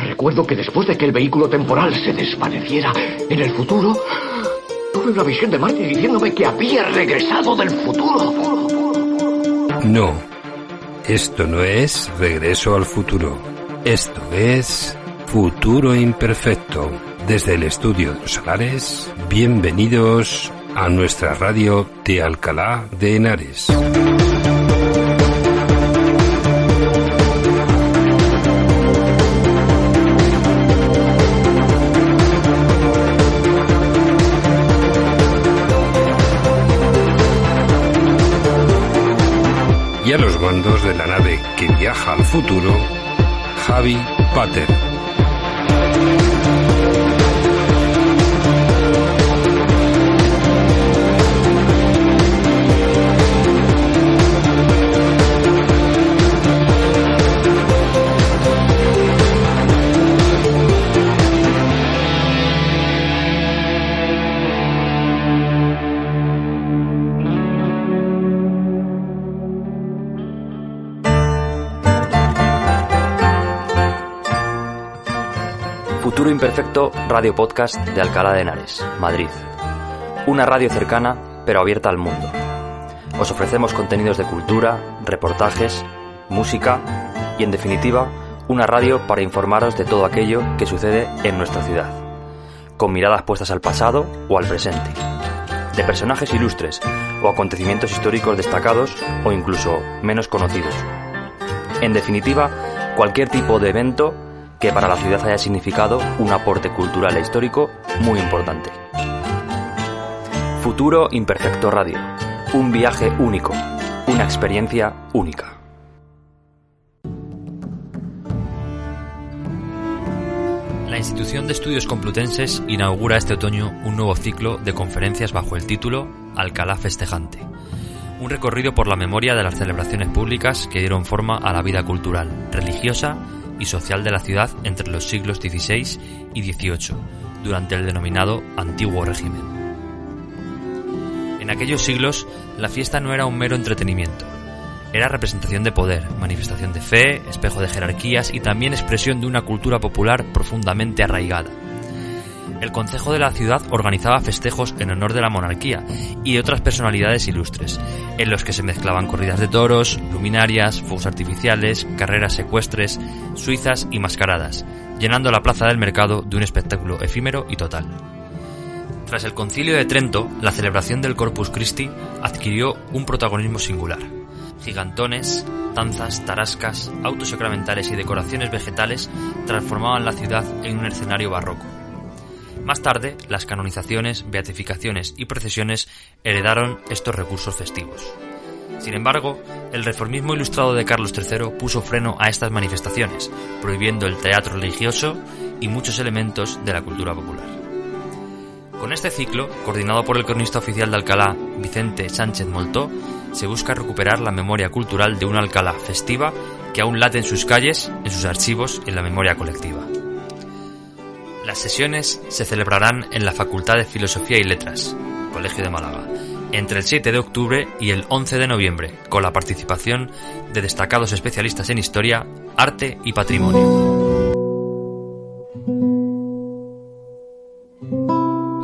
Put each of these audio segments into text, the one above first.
Recuerdo que después de que el vehículo temporal se desvaneciera en el futuro, tuve una visión de Marty diciéndome que había regresado del futuro. No, esto no es Regreso al Futuro. Esto es Futuro Imperfecto. Desde el estudio de Los Salares, bienvenidos a nuestra radio de Alcalá de Henares. Y a los mandos de la nave que viaja al futuro, Javi Pater. Futuro Imperfecto, radio podcast de Alcalá de Henares, Madrid. Una radio cercana, pero abierta al mundo. Os ofrecemos contenidos de cultura, reportajes, música y, en definitiva, una radio para informaros de todo aquello que sucede en nuestra ciudad, con miradas puestas al pasado o al presente, de personajes ilustres o acontecimientos históricos destacados o incluso menos conocidos. En definitiva, cualquier tipo de evento que para la ciudad haya significado un aporte cultural e histórico muy importante. Futuro Imperfecto Radio. Un viaje único. Una experiencia única. La Institución de Estudios Complutenses inaugura este otoño un nuevo ciclo de conferencias bajo el título Alcalá Festejante. Un recorrido por la memoria de las celebraciones públicas que dieron forma a la vida cultural, religiosa y social de la ciudad entre los siglos XVI y XVIII, durante el denominado Antiguo Régimen. En aquellos siglos, la fiesta no era un mero entretenimiento. Era representación de poder, manifestación de fe, espejo de jerarquías y también expresión de una cultura popular profundamente arraigada. El concejo de la ciudad organizaba festejos en honor de la monarquía y de otras personalidades ilustres, en los que se mezclaban corridas de toros, luminarias, fuegos artificiales, carreras ecuestres, suizas y mascaradas, llenando la plaza del mercado de un espectáculo efímero y total. Tras el Concilio de Trento, la celebración del Corpus Christi adquirió un protagonismo singular. Gigantones, danzas, tarascas, autos sacramentales y decoraciones vegetales transformaban la ciudad en un escenario barroco. Más tarde, las canonizaciones, beatificaciones y procesiones heredaron estos recursos festivos. Sin embargo, el reformismo ilustrado de Carlos III puso freno a estas manifestaciones, prohibiendo el teatro religioso y muchos elementos de la cultura popular. Con este ciclo, coordinado por el cronista oficial de Alcalá, Vicente Sánchez Moltó, se busca recuperar la memoria cultural de una Alcalá festiva que aún late en sus calles, en sus archivos y en la memoria colectiva. Las sesiones se celebrarán en la Facultad de Filosofía y Letras, Colegio de Málaga, entre el 7 de octubre y el 11 de noviembre, con la participación de destacados especialistas en historia, arte y patrimonio.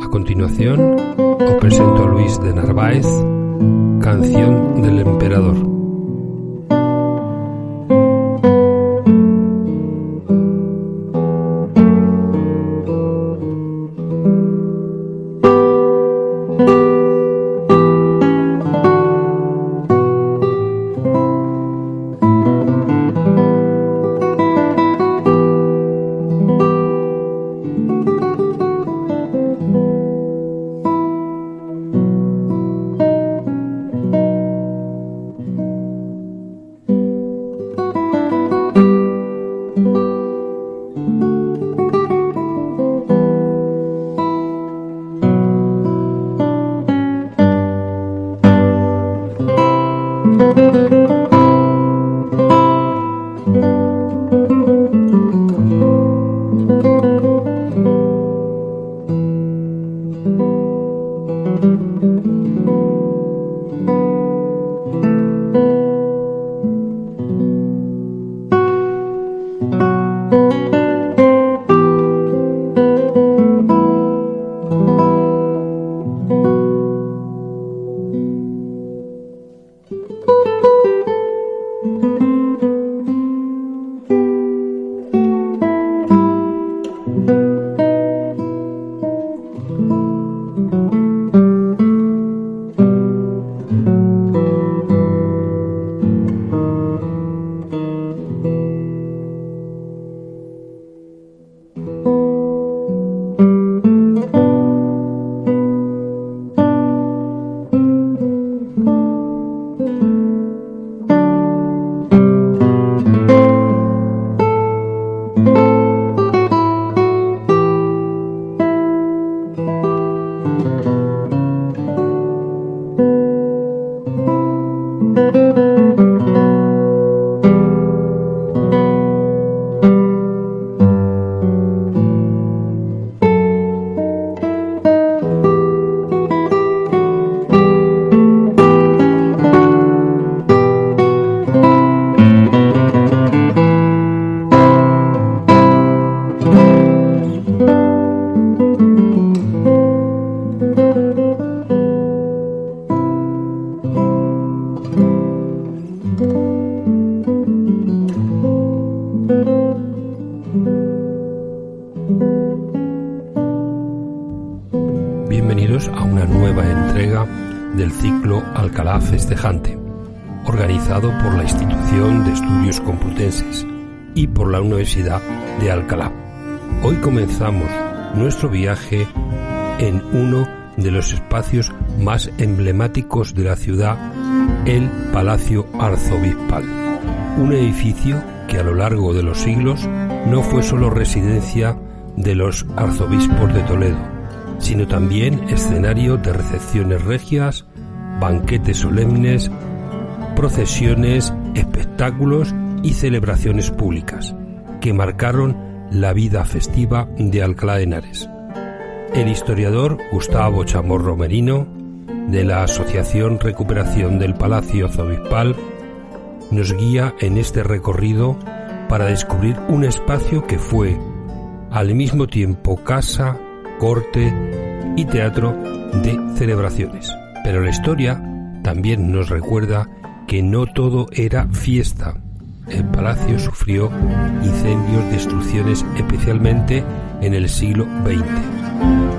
A continuación, os presento a Luis de Narváez, Canción del Emperador. bienvenidos a una nueva entrega del ciclo Alcalá Festejante, organizado por la Institución de Estudios Complutenses y por la Universidad de Alcalá. Hoy comenzamos nuestro viaje en uno de los espacios más emblemáticos de la ciudad, el Palacio Arzobispal, un edificio que a lo largo de los siglos no fue solo residencia de los arzobispos de Toledo, sino también escenario de recepciones regias, banquetes solemnes, procesiones, espectáculos y celebraciones públicas que marcaron la vida festiva de Alcalá de Henares. El historiador Gustavo Chamorro Merino, de la Asociación Recuperación del Palacio Arzobispal, nos guía en este recorrido para descubrir un espacio que fue al mismo tiempo casa, corte y teatro de celebraciones. Pero la historia también nos recuerda que no todo era fiesta. El palacio sufrió incendios, destrucciones, especialmente en el siglo XX,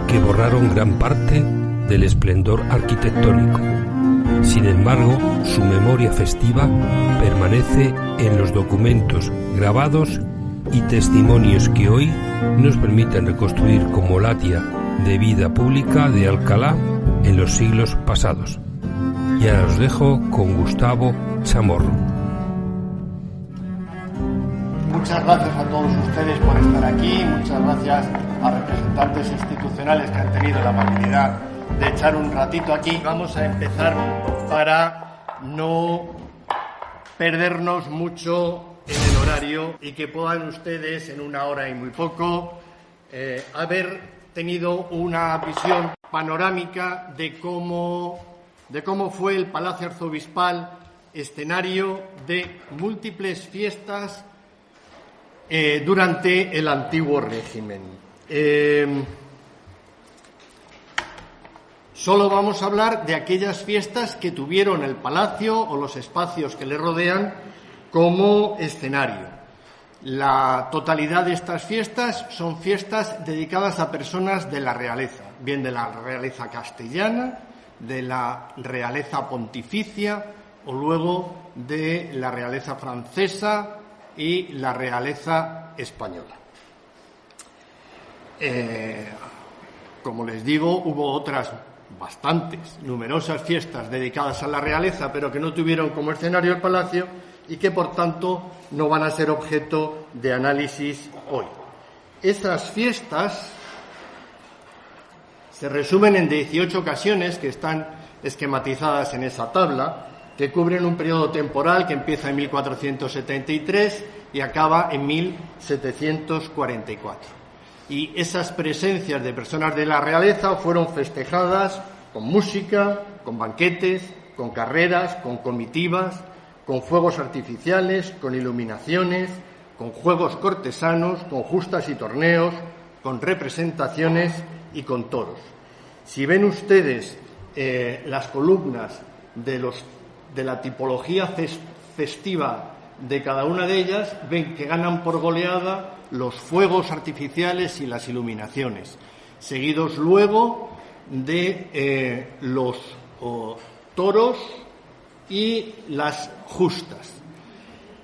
que borraron gran parte del esplendor arquitectónico. Sin embargo, su memoria festiva permanece en los documentos grabados y testimonios que hoy nos permiten reconstruir como latia de vida pública de Alcalá en los siglos pasados. Y ahora os dejo con Gustavo Chamorro. Muchas gracias a todos ustedes por estar aquí, muchas gracias a representantes institucionales que han tenido la amabilidad de echar un ratito aquí. Vamos a empezar para no perdernos mucho en el horario y que puedan ustedes en una hora y muy poco haber tenido una visión panorámica de cómo fue el Palacio Arzobispal escenario de múltiples fiestas durante el antiguo régimen. Solo vamos a hablar de aquellas fiestas que tuvieron el palacio o los espacios que le rodean como escenario. La totalidad de estas fiestas son fiestas dedicadas a personas de la realeza, bien de la realeza castellana, de la realeza pontificia o luego de la realeza francesa y la realeza española. Como les digo, hubo otras bastantes, numerosas fiestas dedicadas a la realeza, pero que no tuvieron como escenario el palacio y que, por tanto, no van a ser objeto de análisis hoy. Esas fiestas se resumen en 18 ocasiones que están esquematizadas en esa tabla, que cubren un periodo temporal que empieza en 1473 y acaba en 1744. Y esas presencias de personas de la realeza fueron festejadas con música, con banquetes, con carreras, con comitivas, con fuegos artificiales, con iluminaciones, con juegos cortesanos, con justas y torneos, con representaciones y con toros. Si ven ustedes las columnas de la tipología festiva de cada una de ellas, ven que ganan por goleada los fuegos artificiales y las iluminaciones, seguidos luego de los toros y las justas.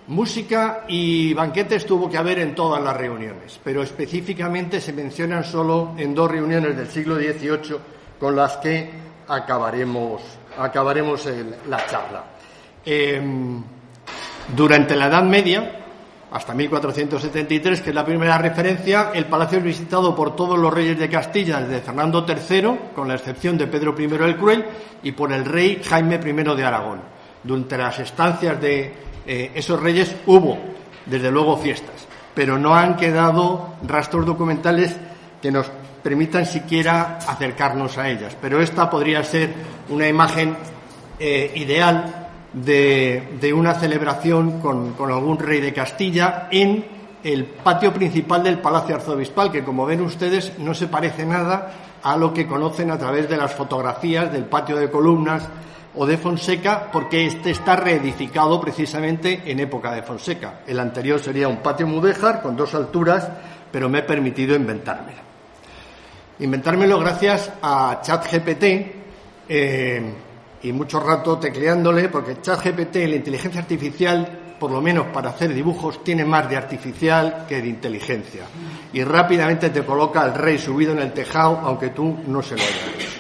Música y banquetes tuvo que haber en todas las reuniones, pero específicamente se mencionan solo en 2 reuniones del siglo XVIII con las que acabaremos la charla. Durante la Edad Media, hasta 1473, que es la primera referencia, el palacio es visitado por todos los reyes de Castilla desde Fernando III, con la excepción de Pedro I el Cruel, y por el rey Jaime I de Aragón. Durante las estancias de esos reyes hubo, desde luego, fiestas, pero no han quedado rastros documentales que nos permitan siquiera acercarnos a ellas. Pero esta podría ser una imagen ideal de una celebración con algún rey de Castilla en el patio principal del Palacio Arzobispal, que, como ven ustedes, no se parece nada a lo que conocen a través de las fotografías del patio de columnas o de Fonseca, porque este está reedificado precisamente en época de Fonseca. El anterior sería un patio mudéjar con 2 alturas, pero me he permitido inventármela. Inventármelo gracias a ChatGPT y mucho rato tecleándole, porque ChatGPT, la inteligencia artificial, por lo menos para hacer dibujos, tiene más de artificial que de inteligencia. Y rápidamente te coloca al rey subido en el tejado, aunque tú no se lo hayas visto.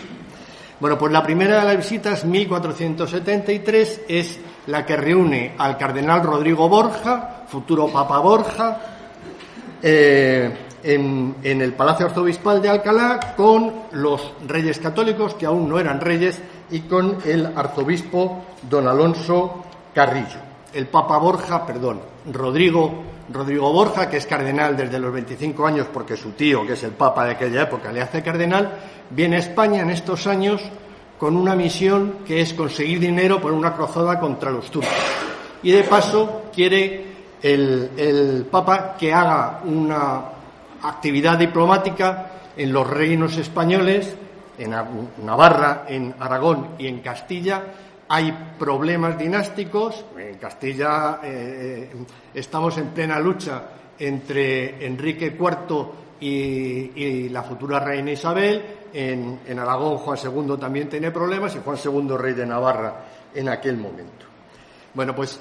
Bueno, pues la primera de las visitas, 1473, es la que reúne al cardenal Rodrigo Borja, futuro Papa Borja, en el Palacio Arzobispal de Alcalá, con los reyes católicos, que aún no eran reyes, y con el arzobispo don Alonso Carrillo. El Papa Borja, Rodrigo Borja, que es cardenal desde los 25 años, porque su tío, que es el Papa de aquella época, le hace cardenal, viene a España en estos años con una misión que es conseguir dinero por una cruzada contra los turcos. Y de paso quiere el Papa que haga una actividad diplomática en los reinos españoles, en Navarra, en Aragón y en Castilla. Hay problemas dinásticos. En Castilla estamos en plena lucha entre Enrique IV y la futura reina Isabel. En Aragón Juan II también tiene problemas, y Juan II, rey de Navarra en aquel momento. Bueno, pues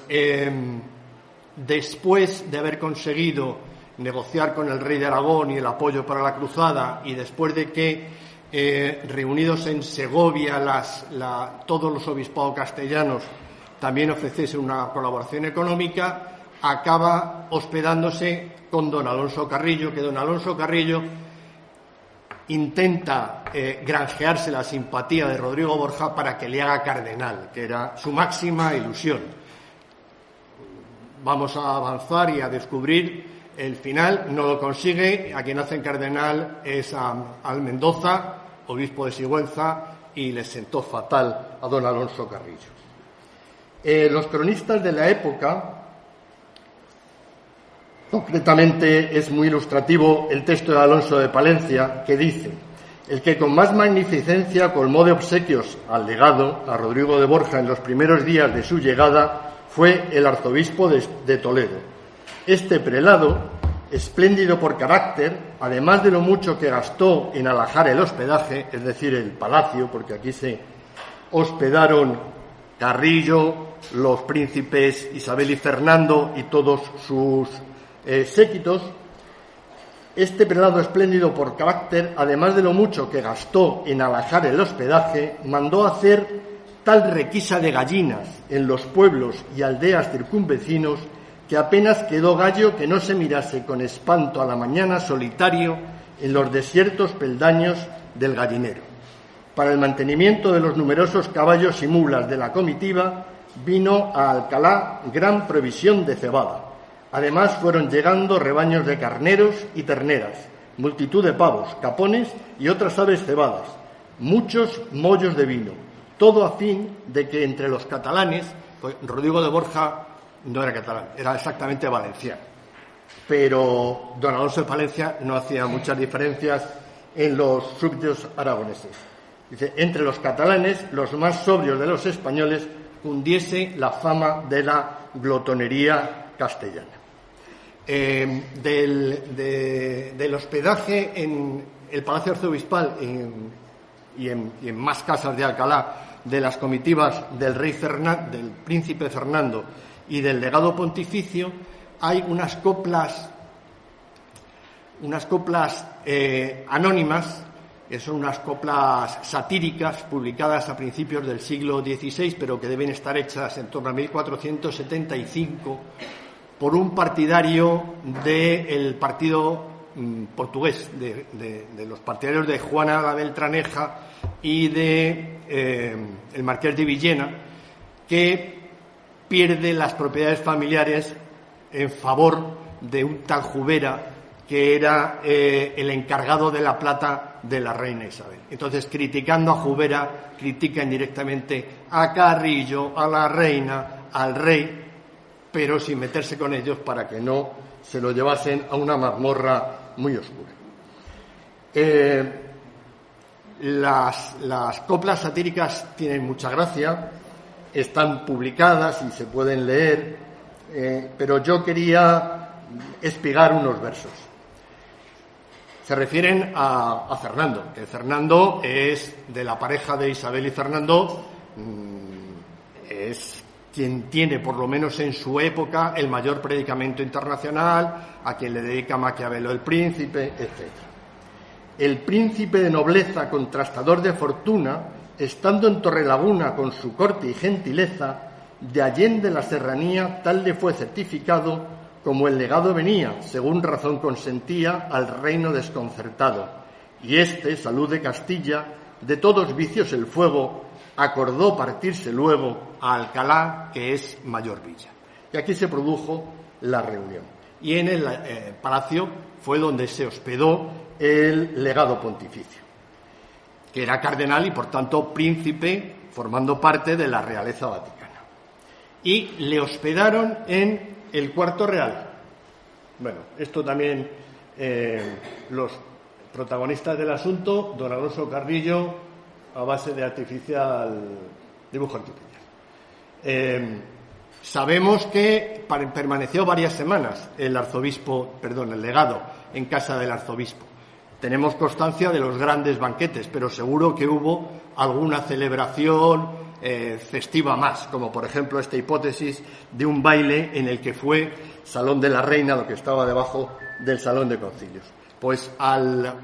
después de haber conseguido negociar con el rey de Aragón y el apoyo para la cruzada, y después de que reunidos en Segovia todos los obispados castellanos también ofreciesen una colaboración económica, acaba hospedándose con don Alonso Carrillo, que don Alonso Carrillo intenta granjearse la simpatía de Rodrigo Borja para que le haga cardenal, que era su máxima ilusión. Vamos a avanzar y a descubrir el final. No lo consigue. A quien hacen cardenal es al Mendoza, obispo de Sigüenza, y le sentó fatal a don Alonso Carrillo. Los cronistas de la época, concretamente es muy ilustrativo el texto de Alonso de Palencia, que dice: el que con más magnificencia colmó de obsequios al legado, a Rodrigo de Borja, en los primeros días de su llegada, fue el arzobispo de Toledo. Este prelado, espléndido por carácter, además de lo mucho que gastó en alojar el hospedaje, es decir, el palacio, porque aquí se hospedaron Carrillo, los príncipes Isabel y Fernando y todos sus séquitos. Este prelado, espléndido por carácter, además de lo mucho que gastó en alojar el hospedaje, mandó hacer tal requisa de gallinas en los pueblos y aldeas circunvecinos que apenas quedó gallo que no se mirase con espanto a la mañana solitario en los desiertos peldaños del gallinero. Para el mantenimiento de los numerosos caballos y mulas de la comitiva vino a Alcalá gran provisión de cebada. Además fueron llegando rebaños de carneros y terneras, multitud de pavos, capones y otras aves cebadas, muchos mollos de vino, todo a fin de que entre los catalanes, pues Rodrigo de Borja no era catalán, era exactamente valenciano, pero don Alonso de Palencia no hacía muchas diferencias en los súbditos aragoneses. Dice: entre los catalanes, los más sobrios de los españoles, cundiese la fama de la glotonería castellana. Del hospedaje en el Palacio Arzobispal y en más casas de Alcalá, de las comitivas del del príncipe Fernando y del legado pontificio, hay unas coplas anónimas, que son unas coplas satíricas publicadas a principios del siglo XVI, pero que deben estar hechas en torno a 1475 por un partidario del partido portugués, de los partidarios de Juana la Beltraneja y de el Marqués de Villena, que pierde las propiedades familiares en favor de un tal Jubera, que era el encargado de la plata de la reina Isabel. Entonces, criticando a Jubera, critican directamente a Carrillo, a la reina, al rey, pero sin meterse con ellos para que no se lo llevasen a una mazmorra muy oscura. Las coplas satíricas tienen mucha gracia, están publicadas y se pueden leer, pero yo quería espigar unos versos. Se refieren a Fernando, que Fernando es de la pareja de Isabel y Fernando, es quien tiene, por lo menos en su época, el mayor predicamento internacional, a quien le dedica Maquiavelo el Príncipe, etc. El príncipe de nobleza, contrastador de fortuna, estando en Torrelaguna con su corte y gentileza, de allende la serranía tal le fue certificado, como el legado venía, según razón consentía, al reino desconcertado. Y salud de Castilla, de todos vicios el fuego, acordó partirse luego a Alcalá, que es mayor villa. Y aquí se produjo la reunión. Y en el palacio fue donde se hospedó el legado pontificio, que era cardenal y, por tanto, príncipe, formando parte de la realeza vaticana. Y le hospedaron en el cuarto real. Bueno, esto también los protagonistas del asunto, don Alonso Carrillo, a base de dibujo artificial. Sabemos que permaneció varias semanas el legado en casa del arzobispo. Tenemos constancia de los grandes banquetes, pero seguro que hubo alguna celebración festiva más, como por ejemplo esta hipótesis de un baile en el que fue Salón de la Reina, lo que estaba debajo del Salón de Concilios. Pues al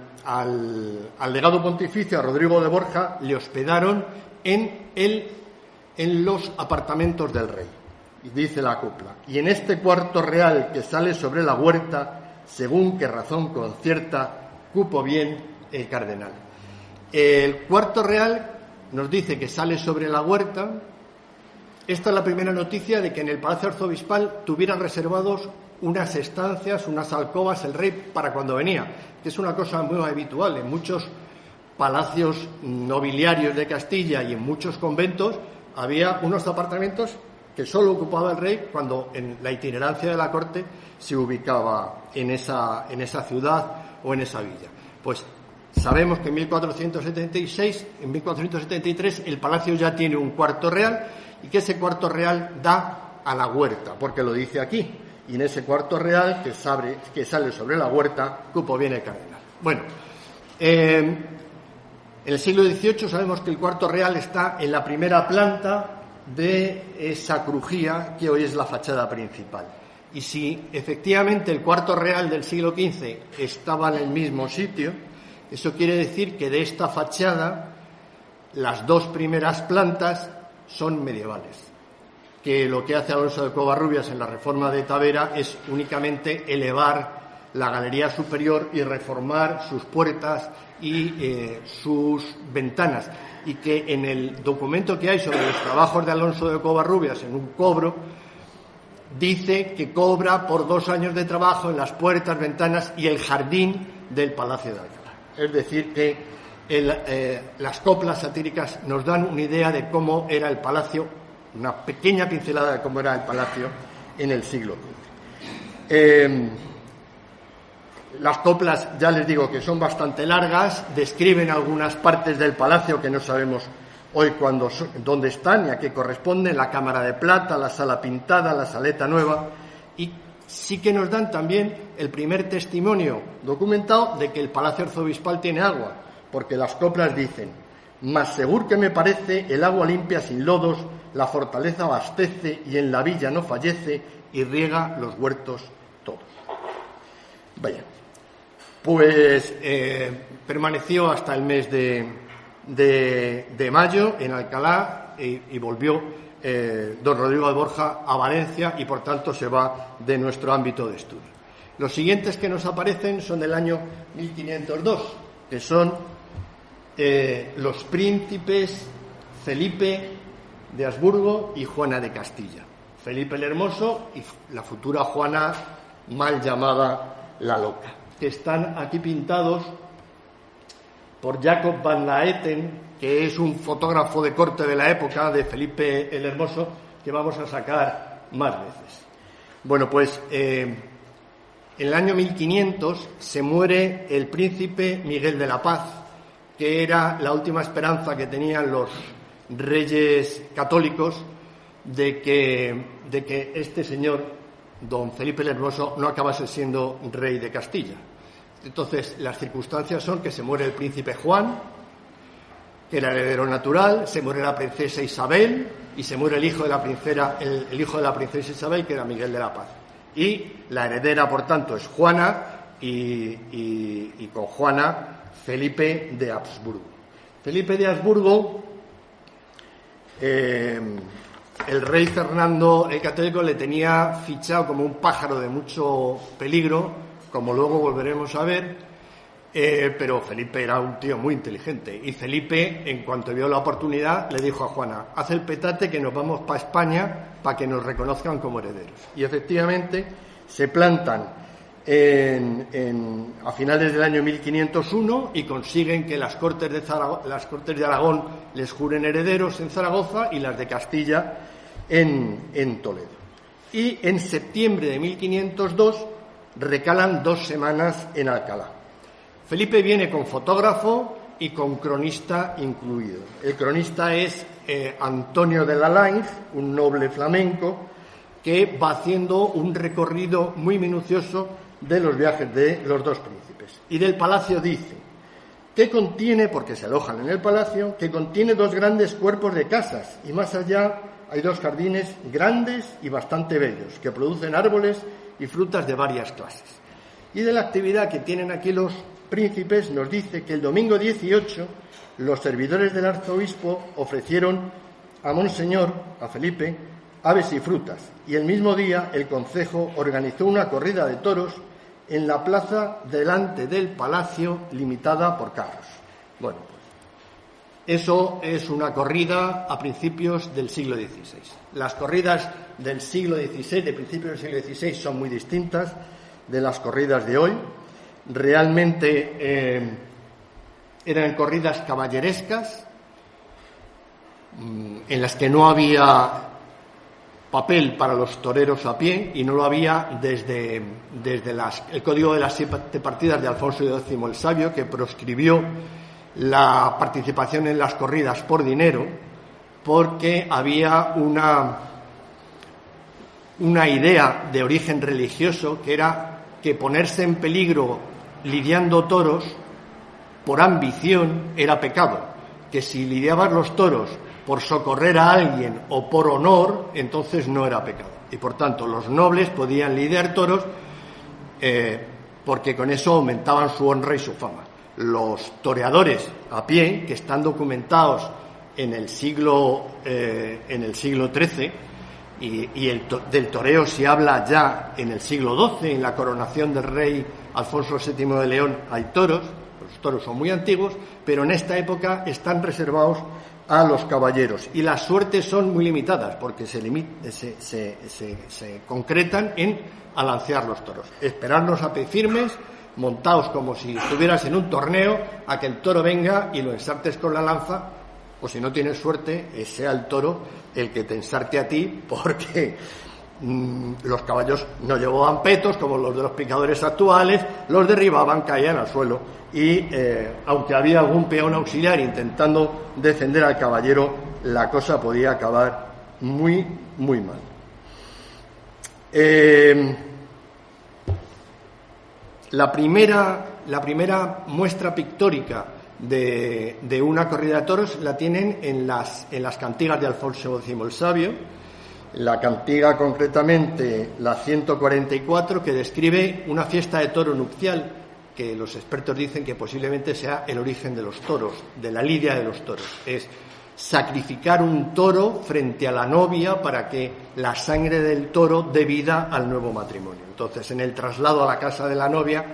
legado pontificio, a Rodrigo de Borja, le hospedaron en los apartamentos del rey. Y dice la copla: y en este cuarto real que sale sobre la huerta, según que razón concierta, cupo bien el cardenal. El cuarto real nos dice que sale sobre la huerta. Esta es la primera noticia de que en el Palacio Arzobispal tuvieran reservados unas estancias, unas alcobas, el rey para cuando venía, que es una cosa muy habitual en muchos palacios nobiliarios de Castilla y en muchos conventos. Había unos apartamentos que solo ocupaba el rey cuando en la itinerancia de la corte se ubicaba en esa ciudad o en esa villa. Pues sabemos que en 1473 el palacio ya tiene un cuarto real y que ese cuarto real da a la huerta, porque lo dice aquí. Y en ese cuarto real que sale sobre la huerta, cupo bien el cardenal. Bueno, en el siglo XVIII sabemos que el cuarto real está en la primera planta de esa crujía que hoy es la fachada principal. Y si efectivamente el cuarto real del siglo XV estaba en el mismo sitio, eso quiere decir que de esta fachada las dos primeras plantas son medievales, que lo que hace Alonso de Covarrubias en la reforma de Tavera es únicamente elevar la galería superior y reformar sus puertas y sus ventanas, y que en el documento que hay sobre los trabajos de Alonso de Covarrubias en un cobro dice que cobra por 2 años de trabajo en las puertas, ventanas y el jardín del Palacio de Alcalá. Es decir, que las coplas satíricas nos dan una idea de cómo era el palacio, una pequeña pincelada de cómo era el palacio en el siglo XV. Las coplas, ya les digo que son bastante largas, describen algunas partes del palacio que no sabemos hoy dónde están y a qué corresponden: la cámara de plata, la sala pintada, la saleta nueva, y sí que nos dan también el primer testimonio documentado de que el palacio arzobispal tiene agua, porque las coplas dicen: mas seguro que me parece el agua limpia sin lodos, la fortaleza abastece y en la villa no fallece y riega los huertos todos. Vaya, pues permaneció hasta el mes de mayo en Alcalá y volvió don Rodrigo de Borja a Valencia y por tanto se va de nuestro ámbito de estudio. Los siguientes que nos aparecen son del año 1502, que son los príncipes Felipe de Habsburgo y Juana de Castilla. Felipe el Hermoso y la futura Juana, mal llamada la Loca, que están aquí pintados por Jacob van Laeten, que es un fotógrafo de corte de la época de Felipe el Hermoso, que vamos a sacar más veces. Bueno, pues en el año 1500 se muere el príncipe Miguel de la Paz, que era la última esperanza que tenían los reyes católicos de que este señor, don Felipe el Hermoso, no acabase siendo rey de Castilla. Entonces, las circunstancias son que se muere el príncipe Juan, que era heredero natural, se muere la princesa Isabel y se muere el hijo de la princesa Isabel, que era Miguel de la Paz. Y la heredera, por tanto, es Juana y con Juana Felipe de Habsburgo. Felipe de Habsburgo, el rey Fernando el Católico le tenía fichado como un pájaro de mucho peligro, como luego volveremos a ver. Pero Felipe era un tío muy inteligente y Felipe, en cuanto vio la oportunidad, le dijo a Juana: haz el petate que nos vamos para España para que nos reconozcan como herederos. Y efectivamente se plantan a finales del año 1501 y consiguen que las Cortes de Aragón les juren herederos en Zaragoza y las de Castilla en Toledo. Y en septiembre de 1502 recalan 2 semanas en Alcalá. Felipe viene con fotógrafo y con cronista incluido. El cronista es Antonio de Lalainz, un noble flamenco, que va haciendo un recorrido muy minucioso de los viajes de los 2 príncipes. Y del palacio dice que contiene, porque se alojan en el palacio, que contiene 2 grandes cuerpos de casas y más allá hay 2 jardines grandes y bastante bellos, que producen árboles y frutas de varias clases. Y de la actividad que tienen aquí los príncipes nos dice que el domingo 18 los servidores del arzobispo ofrecieron a Monseñor, a Felipe, aves y frutas, y el mismo día el concejo organizó una corrida de toros en la plaza delante del palacio, limitada por carros. Bueno, pues eso es una corrida a principios del siglo XVI. Las corridas del siglo XVI, de principios del siglo XVI, son muy distintas de las corridas de hoy. Realmente eran corridas caballerescas en las que no había papel para los toreros a pie y no lo había desde el Código de las 7 partidas de Alfonso X el Sabio, que proscribió la participación en las corridas por dinero, porque había una idea de origen religioso, que era que ponerse en peligro lidiando toros por ambición era pecado, que si lidiabas los toros por socorrer a alguien o por honor, entonces no era pecado. Y por tanto los nobles podían lidiar toros porque con eso aumentaban su honra y su fama. Los toreadores a pie, que están documentados en el siglo XIII, y del toreo se habla ya en el siglo XII, en la coronación del rey Alfonso VII de León hay toros, los toros son muy antiguos, pero en esta época están reservados a los caballeros y las suertes son muy limitadas porque se concretan en alancear los toros, esperarlos a pie firmes, montados como si estuvieras en un torneo, a que el toro venga y lo ensartes con la lanza, o si no tienes suerte, sea el toro el que te ensarte a ti, porque los caballos no llevaban petos como los de los picadores actuales, los derribaban, caían al suelo y aunque había algún peón auxiliar intentando defender al caballero, la cosa podía acabar muy, muy mal. La primera muestra pictórica de una corrida de toros la tienen en las cantigas de Alfonso X el Sabio, la cantiga concretamente la 144, que describe una fiesta de toro nupcial que los expertos dicen que posiblemente sea el origen de los toros, de la lidia de los toros. Es sacrificar un toro frente a la novia para que la sangre del toro dé vida al nuevo matrimonio. Entonces, en el traslado a la casa de la novia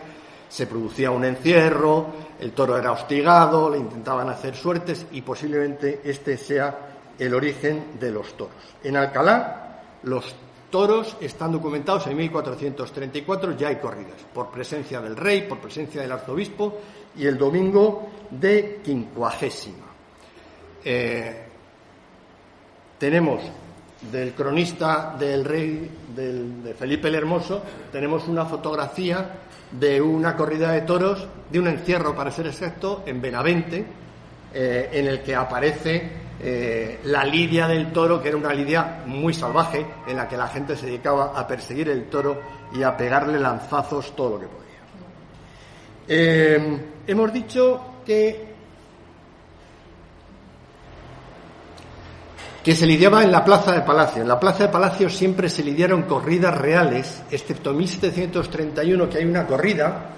se producía un encierro, el toro era hostigado, le intentaban hacer suertes y posiblemente este sea el origen de los toros. En Alcalá, los toros están documentados en 1434, ya hay corridas, por presencia del rey, por presencia del arzobispo y el domingo de Quincuagésima. Tenemos del cronista del rey, de Felipe el Hermoso, tenemos una fotografía de una corrida de toros, de un encierro para ser exacto, en Benavente, en el que aparece la lidia del toro, que era una lidia muy salvaje, en la que la gente se dedicaba a perseguir el toro y a pegarle lanzazos todo lo que podía. Hemos dicho que se lidiaba en la Plaza de Palacio. En la Plaza de Palacio siempre se lidiaron corridas reales, excepto en 1731, que hay una corrida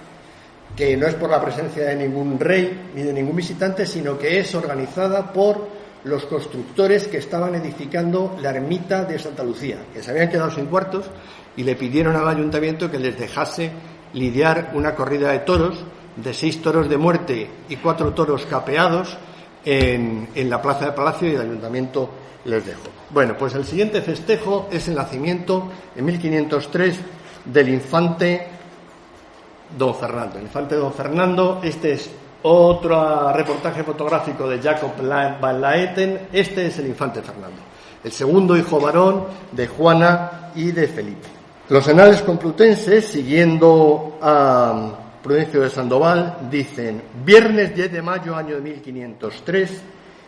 que no es por la presencia de ningún rey ni de ningún visitante, sino que es organizada por los constructores que estaban edificando la ermita de Santa Lucía, que se habían quedado sin cuartos y le pidieron al ayuntamiento que les dejase lidiar una corrida de toros, de 6 toros de muerte y 4 toros capeados en la Plaza de Palacio, y el ayuntamiento les dejó. Bueno, pues el siguiente festejo es el nacimiento en 1503 del infante Don Fernando. El infante Don Fernando, este es otro reportaje fotográfico de Jacob van Laeten. Este es el infante Fernando, el segundo hijo varón de Juana y de Felipe. Los anales complutenses, siguiendo a Prudencio de Sandoval, dicen: viernes 10 de mayo, año de 1503,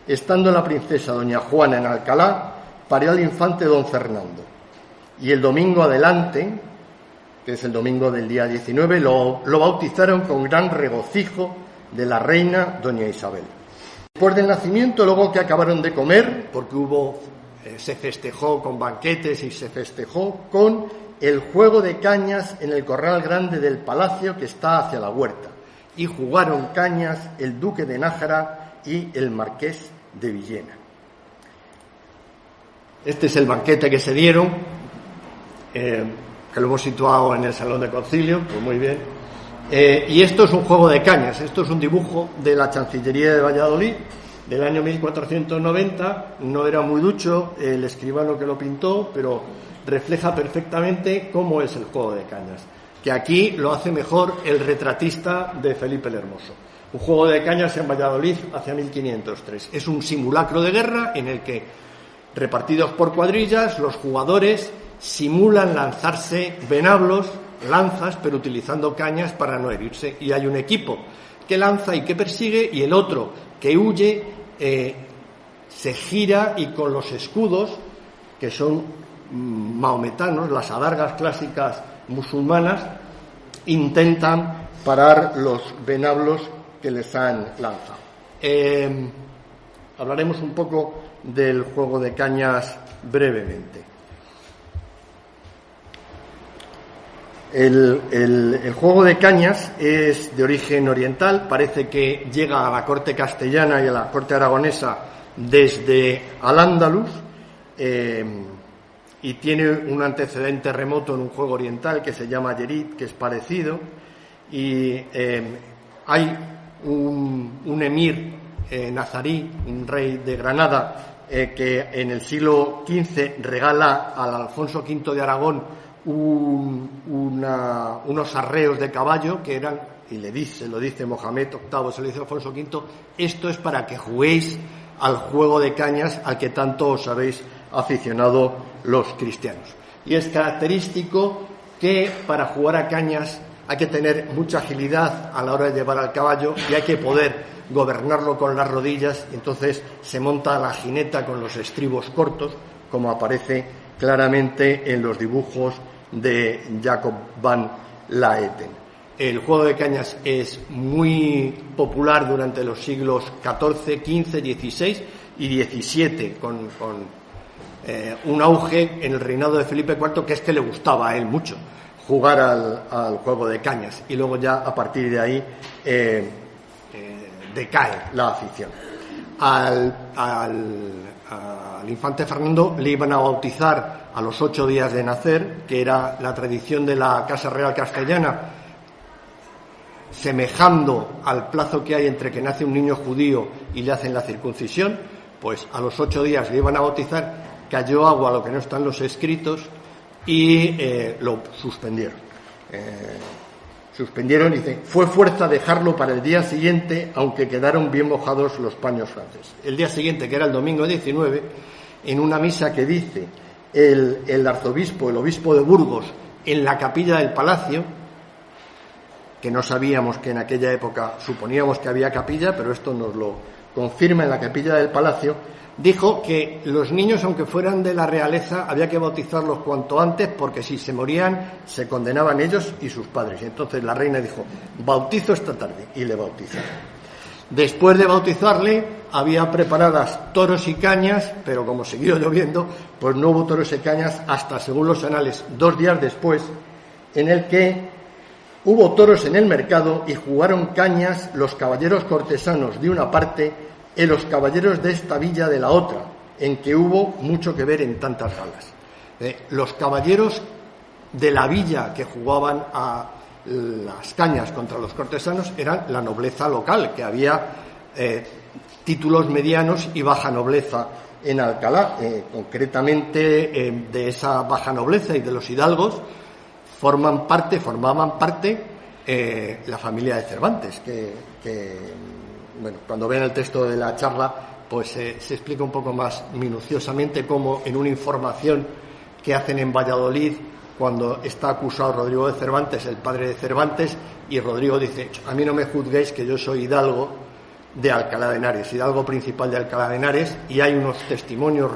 estando la princesa doña Juana en Alcalá, parió al infante don Fernando. Y el domingo adelante, que es el domingo del día 19, lo bautizaron con gran regocijo de la reina doña Isabel. Después del nacimiento, luego que acabaron de comer, porque se festejó con banquetes y se festejó con el juego de cañas en el corral grande del palacio que está hacia la huerta, y jugaron cañas el duque de Nájera y el marqués de Villena. Este es el banquete que se dieron, que lo hemos situado en el Salón de Concilio, pues muy bien. Y esto es un juego de cañas, esto es un dibujo de la Chancillería de Valladolid del año 1490, no era muy ducho el escribano que lo pintó, pero refleja perfectamente cómo es el juego de cañas, que aquí lo hace mejor el retratista de Felipe el Hermoso. Un juego de cañas en Valladolid hacia 1503. Es un simulacro de guerra en el que, repartidos por cuadrillas, los jugadores simulan lanzarse venablos, lanzas, pero utilizando cañas para no herirse. Y hay un equipo que lanza y que persigue, y el otro que huye, se gira y con los escudos, que son mahometanos, las adargas clásicas musulmanas, intentan parar los venablos que les han lanzado. Hablaremos un poco del juego de cañas brevemente. El juego de cañas es de origen oriental, parece que llega a la corte castellana y a la corte aragonesa desde Al-Ándalus, y tiene un antecedente remoto en un juego oriental que se llama Yerit, que es parecido, y hay un emir nazarí, un rey de Granada, que en el siglo XV regala al Alfonso V de Aragón unos arreos de caballo que eran, y lo dice Mohamed VIII, se lo dice Alfonso V, esto es para que juguéis al juego de cañas al que tanto os habéis aficionado los cristianos. Y es característico que para jugar a cañas hay que tener mucha agilidad a la hora de llevar al caballo y hay que poder gobernarlo con las rodillas. Entonces se monta la jineta con los estribos cortos, como aparece claramente en los dibujos de Jacob van Laeten. El juego de cañas es muy popular durante los siglos XIV, XV, XVI y XVII, con un auge en el reinado de Felipe IV, que es que le gustaba a él mucho jugar al juego de cañas, y luego ya a partir de ahí decae la afición. Al infante Fernando le iban a bautizar a los 8 días de nacer, que era la tradición de la Casa Real Castellana, semejando al plazo que hay entre que nace un niño judío y le hacen la circuncisión. Pues a los 8 días le iban a bautizar, cayó agua, lo que no está en los escritos, y lo suspendieron. Suspendieron, dice, fue fuerza dejarlo para el día siguiente, aunque quedaron bien mojados los paños franceses. El día siguiente, que era el domingo 19, en una misa que dice el arzobispo, el obispo de Burgos, en la capilla del palacio, que no sabíamos que en aquella época, suponíamos que había capilla, pero esto nos confirma en la capilla del palacio, dijo que los niños, aunque fueran de la realeza, había que bautizarlos cuanto antes, porque si se morían se condenaban ellos y sus padres. Y entonces la reina dijo: bautizo esta tarde, y le bautizaron. Después de bautizarle, había preparadas toros y cañas, pero como siguió lloviendo, pues no hubo toros y cañas hasta, según los anales, 2 días después, en el que hubo toros en el mercado y jugaron cañas los caballeros cortesanos de una parte y los caballeros de esta villa de la otra, en que hubo mucho que ver en tantas galas. Los caballeros de la villa que jugaban a las cañas contra los cortesanos eran la nobleza local, que había títulos medianos y baja nobleza en Alcalá. Concretamente, de esa baja nobleza y de los hidalgos formaban parte la familia de Cervantes, bueno, cuando vean el texto de la charla, pues se explica un poco más minuciosamente cómo en una información que hacen en Valladolid, cuando está acusado Rodrigo de Cervantes, el padre de Cervantes, y Rodrigo dice: a mí no me juzguéis, que yo soy hidalgo de Alcalá de Henares, hidalgo principal de Alcalá de Henares, y hay unos testimonios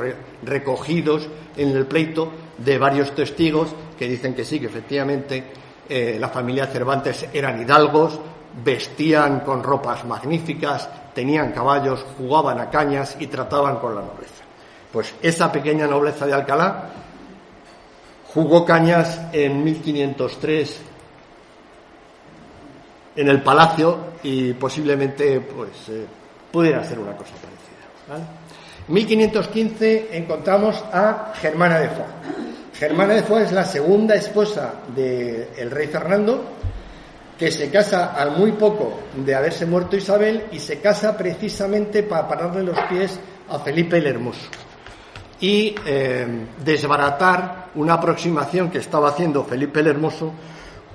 recogidos en el pleito de varios testigos que dicen que sí, que efectivamente la familia Cervantes eran hidalgos, vestían con ropas magníficas, tenían caballos, jugaban a cañas y trataban con la nobleza. Pues esa pequeña nobleza de Alcalá jugó cañas en 1503 en el palacio y posiblemente pudiera ser una cosa parecida, ¿vale? En 1515 encontramos a Germana de Foix. Germana de Foix es la segunda esposa del rey Fernando, que se casa al muy poco de haberse muerto Isabel, y se casa precisamente para pararle los pies a Felipe el Hermoso y desbaratar una aproximación que estaba haciendo Felipe el Hermoso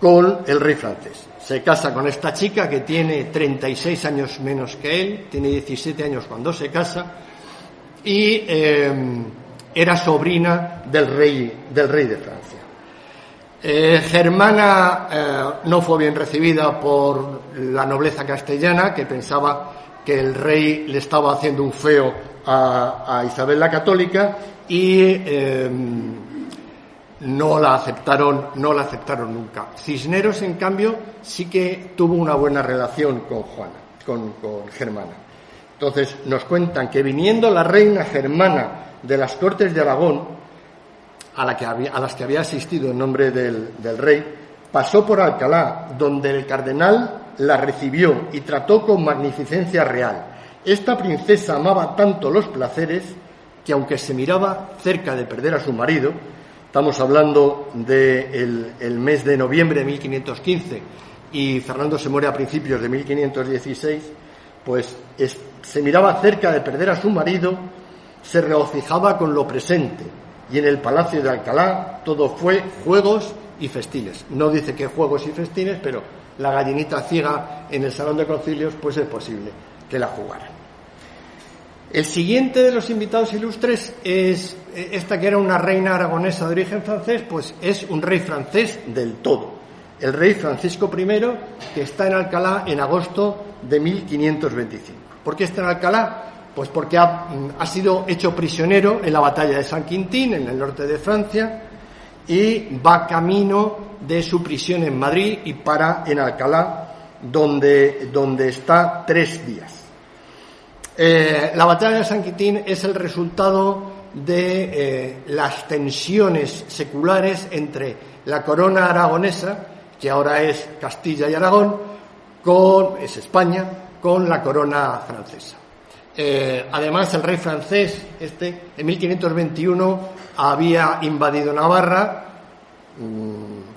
con el rey francés. Se casa con esta chica que tiene 36 años menos que él, tiene 17 años cuando se casa, y era sobrina del rey de Francia. Germana no fue bien recibida por la nobleza castellana, que pensaba que el rey le estaba haciendo un feo a Isabel la Católica, y no la aceptaron nunca. Cisneros, en cambio, sí que tuvo una buena relación con Germana. Entonces nos cuentan que, viniendo la reina Germana de las Cortes de Aragón, a las que había asistido en nombre del rey, pasó por Alcalá, donde el cardenal la recibió y trató con magnificencia real. Esta princesa amaba tanto los placeres que, aunque se miraba cerca de perder a su marido, estamos hablando del mes de noviembre de 1515 y Fernando se muere a principios de 1516, pues se miraba cerca de perder a su marido, se regocijaba con lo presente, y en el palacio de Alcalá todo fue juegos y festines. No dice qué juegos y festines, pero la gallinita ciega en el salón de concilios, pues es posible que la jugaran. El siguiente de los invitados ilustres es esta, que era una reina aragonesa de origen francés, pues es un rey francés del todo, el rey Francisco I, que está en Alcalá en agosto de 1525. ¿Por qué está en Alcalá? Pues porque ha sido hecho prisionero en la batalla de San Quintín, en el norte de Francia, y va camino de su prisión en Madrid y para en Alcalá, donde está 3 días. La batalla de San Quintín es el resultado de las tensiones seculares entre la corona aragonesa, que ahora es Castilla y Aragón, es España, con la corona francesa. Además, el rey francés, en 1521, había invadido Navarra.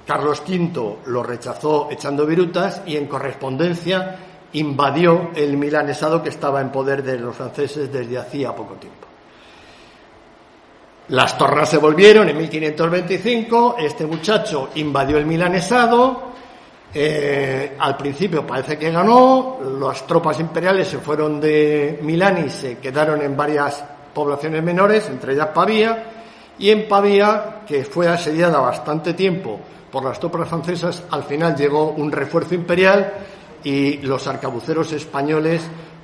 Carlos V lo rechazó echando virutas y, en correspondencia, invadió el milanesado que estaba en poder de los franceses desde hacía poco tiempo. Las tornas se volvieron en 1525, este muchacho invadió el milanesado, al principio parece que ganó, las tropas imperiales se fueron de Milán y se quedaron en varias poblaciones menores, entre ellas Pavía, y en Pavía, que fue asediada bastante tiempo por las tropas francesas, al final llegó un refuerzo imperial y los arcabuceros españoles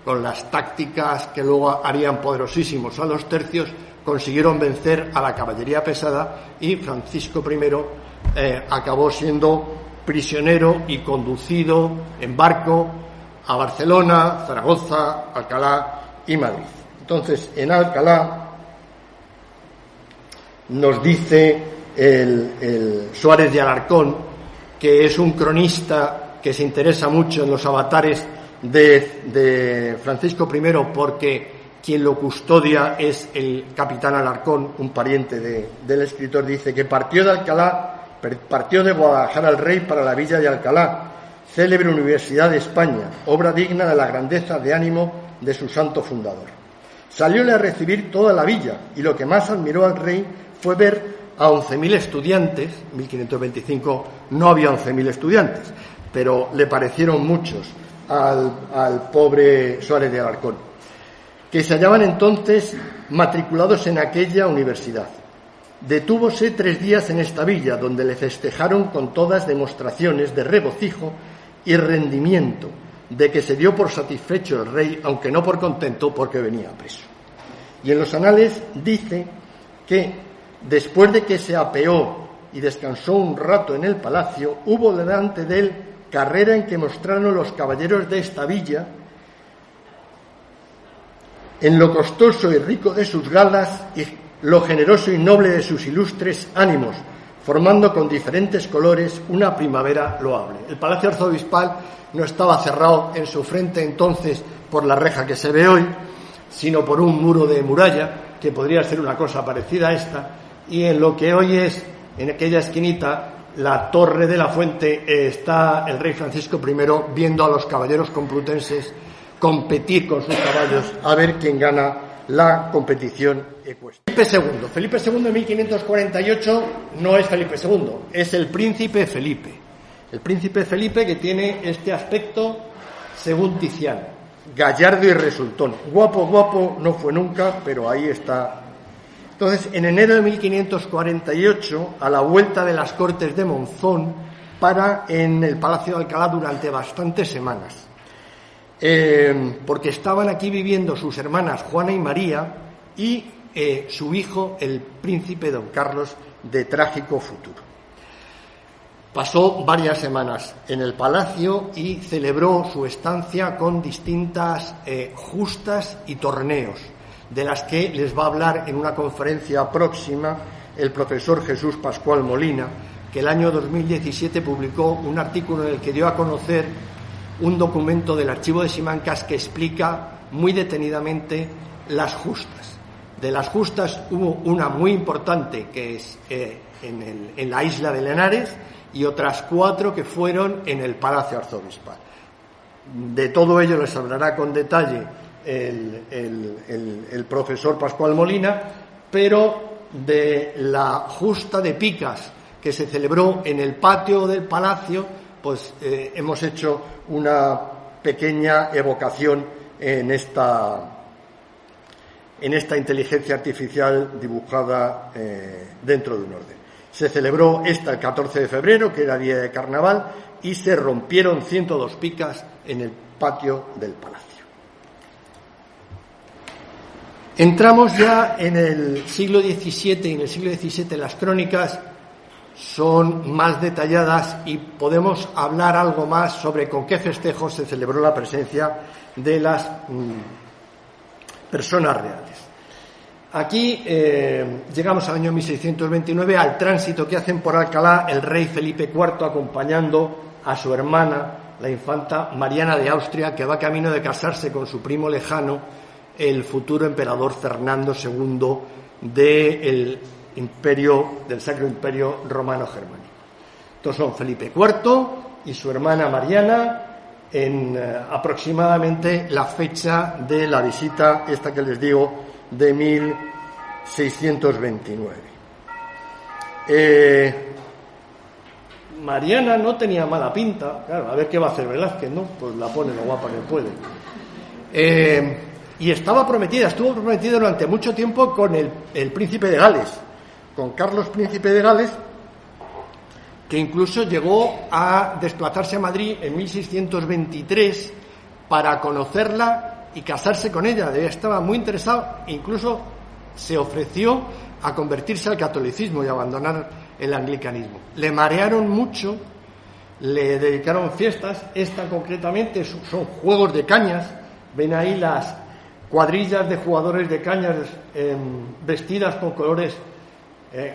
con las tácticas que luego harían poderosísimos a los tercios, consiguieron vencer a la caballería pesada y Francisco I acabó siendo prisionero y conducido en barco a Barcelona, Zaragoza, Alcalá y Madrid. Entonces, en Alcalá nos dice el Suárez de Alarcón, que es un cronista que se interesa mucho en los avatares de Francisco I, porque quien lo custodia es el capitán Alarcón, un pariente del escritor. Dice que partió de Guadalajara el rey para la villa de Alcalá, célebre universidad de España, obra digna de la grandeza de ánimo de su santo fundador. Salióle a recibir toda la villa, y lo que más admiró al rey fue ver a 11.000 estudiantes. En 1525 no había 11.000 estudiantes, pero le parecieron muchos al pobre Suárez de Alarcón, que se hallaban entonces matriculados en aquella universidad. Detúvose 3 días en esta villa, donde le festejaron con todas demostraciones de regocijo y rendimiento, de que se dio por satisfecho el rey, aunque no por contento, porque venía preso. Y en los anales dice que después de que se apeó y descansó un rato en el palacio, hubo delante de él carrera en que mostraron los caballeros de esta villa en lo costoso y rico de sus galas y lo generoso y noble de sus ilustres ánimos, formando con diferentes colores una primavera loable. El Palacio Arzobispal no estaba cerrado en su frente entonces por la reja que se ve hoy, sino por un muro de muralla, que podría ser una cosa parecida a esta, y en lo que hoy es, en aquella esquinita, la Torre de la Fuente, está el rey Francisco I viendo a los caballeros complutenses competir con sus caballos a ver quién gana la competición ecuestre. Felipe II en 1548 no es Felipe II, es el príncipe Felipe. El príncipe Felipe, que tiene este aspecto según Tiziano, gallardo y resultón. Guapo no fue nunca, pero ahí está. Entonces, en enero de 1548, a la vuelta de las Cortes de Monzón, para en el Palacio de Alcalá durante bastantes semanas, porque estaban aquí viviendo sus hermanas Juana y María y su hijo, el príncipe don Carlos, de trágico futuro. Pasó varias semanas en el palacio y celebró su estancia con distintas justas y torneos, de las que les va a hablar en una conferencia próxima el profesor Jesús Pascual Molina, que el año 2017 publicó un artículo en el que dio a conocer un documento del archivo de Simancas que explica muy detenidamente las justas. De las justas hubo una muy importante, que es en la isla de Lenares, y otras 4 que fueron en el Palacio Arzobispal. De todo ello les hablará con detalle el profesor Pascual Molina, pero de la justa de picas que se celebró en el patio del palacio, pues hemos hecho una pequeña evocación en esta inteligencia artificial dibujada dentro de un orden. Se celebró el 14 de febrero, que era día de carnaval, y se rompieron 102 picas en el patio del palacio. Entramos ya en el siglo XVII, y en el siglo XVII las crónicas son más detalladas y podemos hablar algo más sobre con qué festejos se celebró la presencia de las personas reales. Aquí llegamos al año 1629, al tránsito que hacen por Alcalá el rey Felipe IV acompañando a su hermana, la infanta Mariana de Austria, que va camino de casarse con su primo lejano, el futuro emperador Fernando II del Sacro Imperio Romano Germánico. Estos son Felipe IV y su hermana Mariana en aproximadamente la fecha de la visita, esta que les digo, de 1629. Mariana no tenía mala pinta, claro, a ver qué va a hacer Velázquez, ¿no? Pues la pone lo guapa que puede. Y estuvo prometida durante mucho tiempo con el príncipe de Gales, con Carlos, príncipe de Gales, que incluso llegó a desplazarse a Madrid en 1623 para conocerla y casarse con ella. Estaba muy interesado, incluso se ofreció a convertirse al catolicismo y abandonar el anglicanismo. Le marearon mucho, le dedicaron fiestas. Esta concretamente son juegos de cañas. Ven ahí las cuadrillas de jugadores de cañas vestidas con colores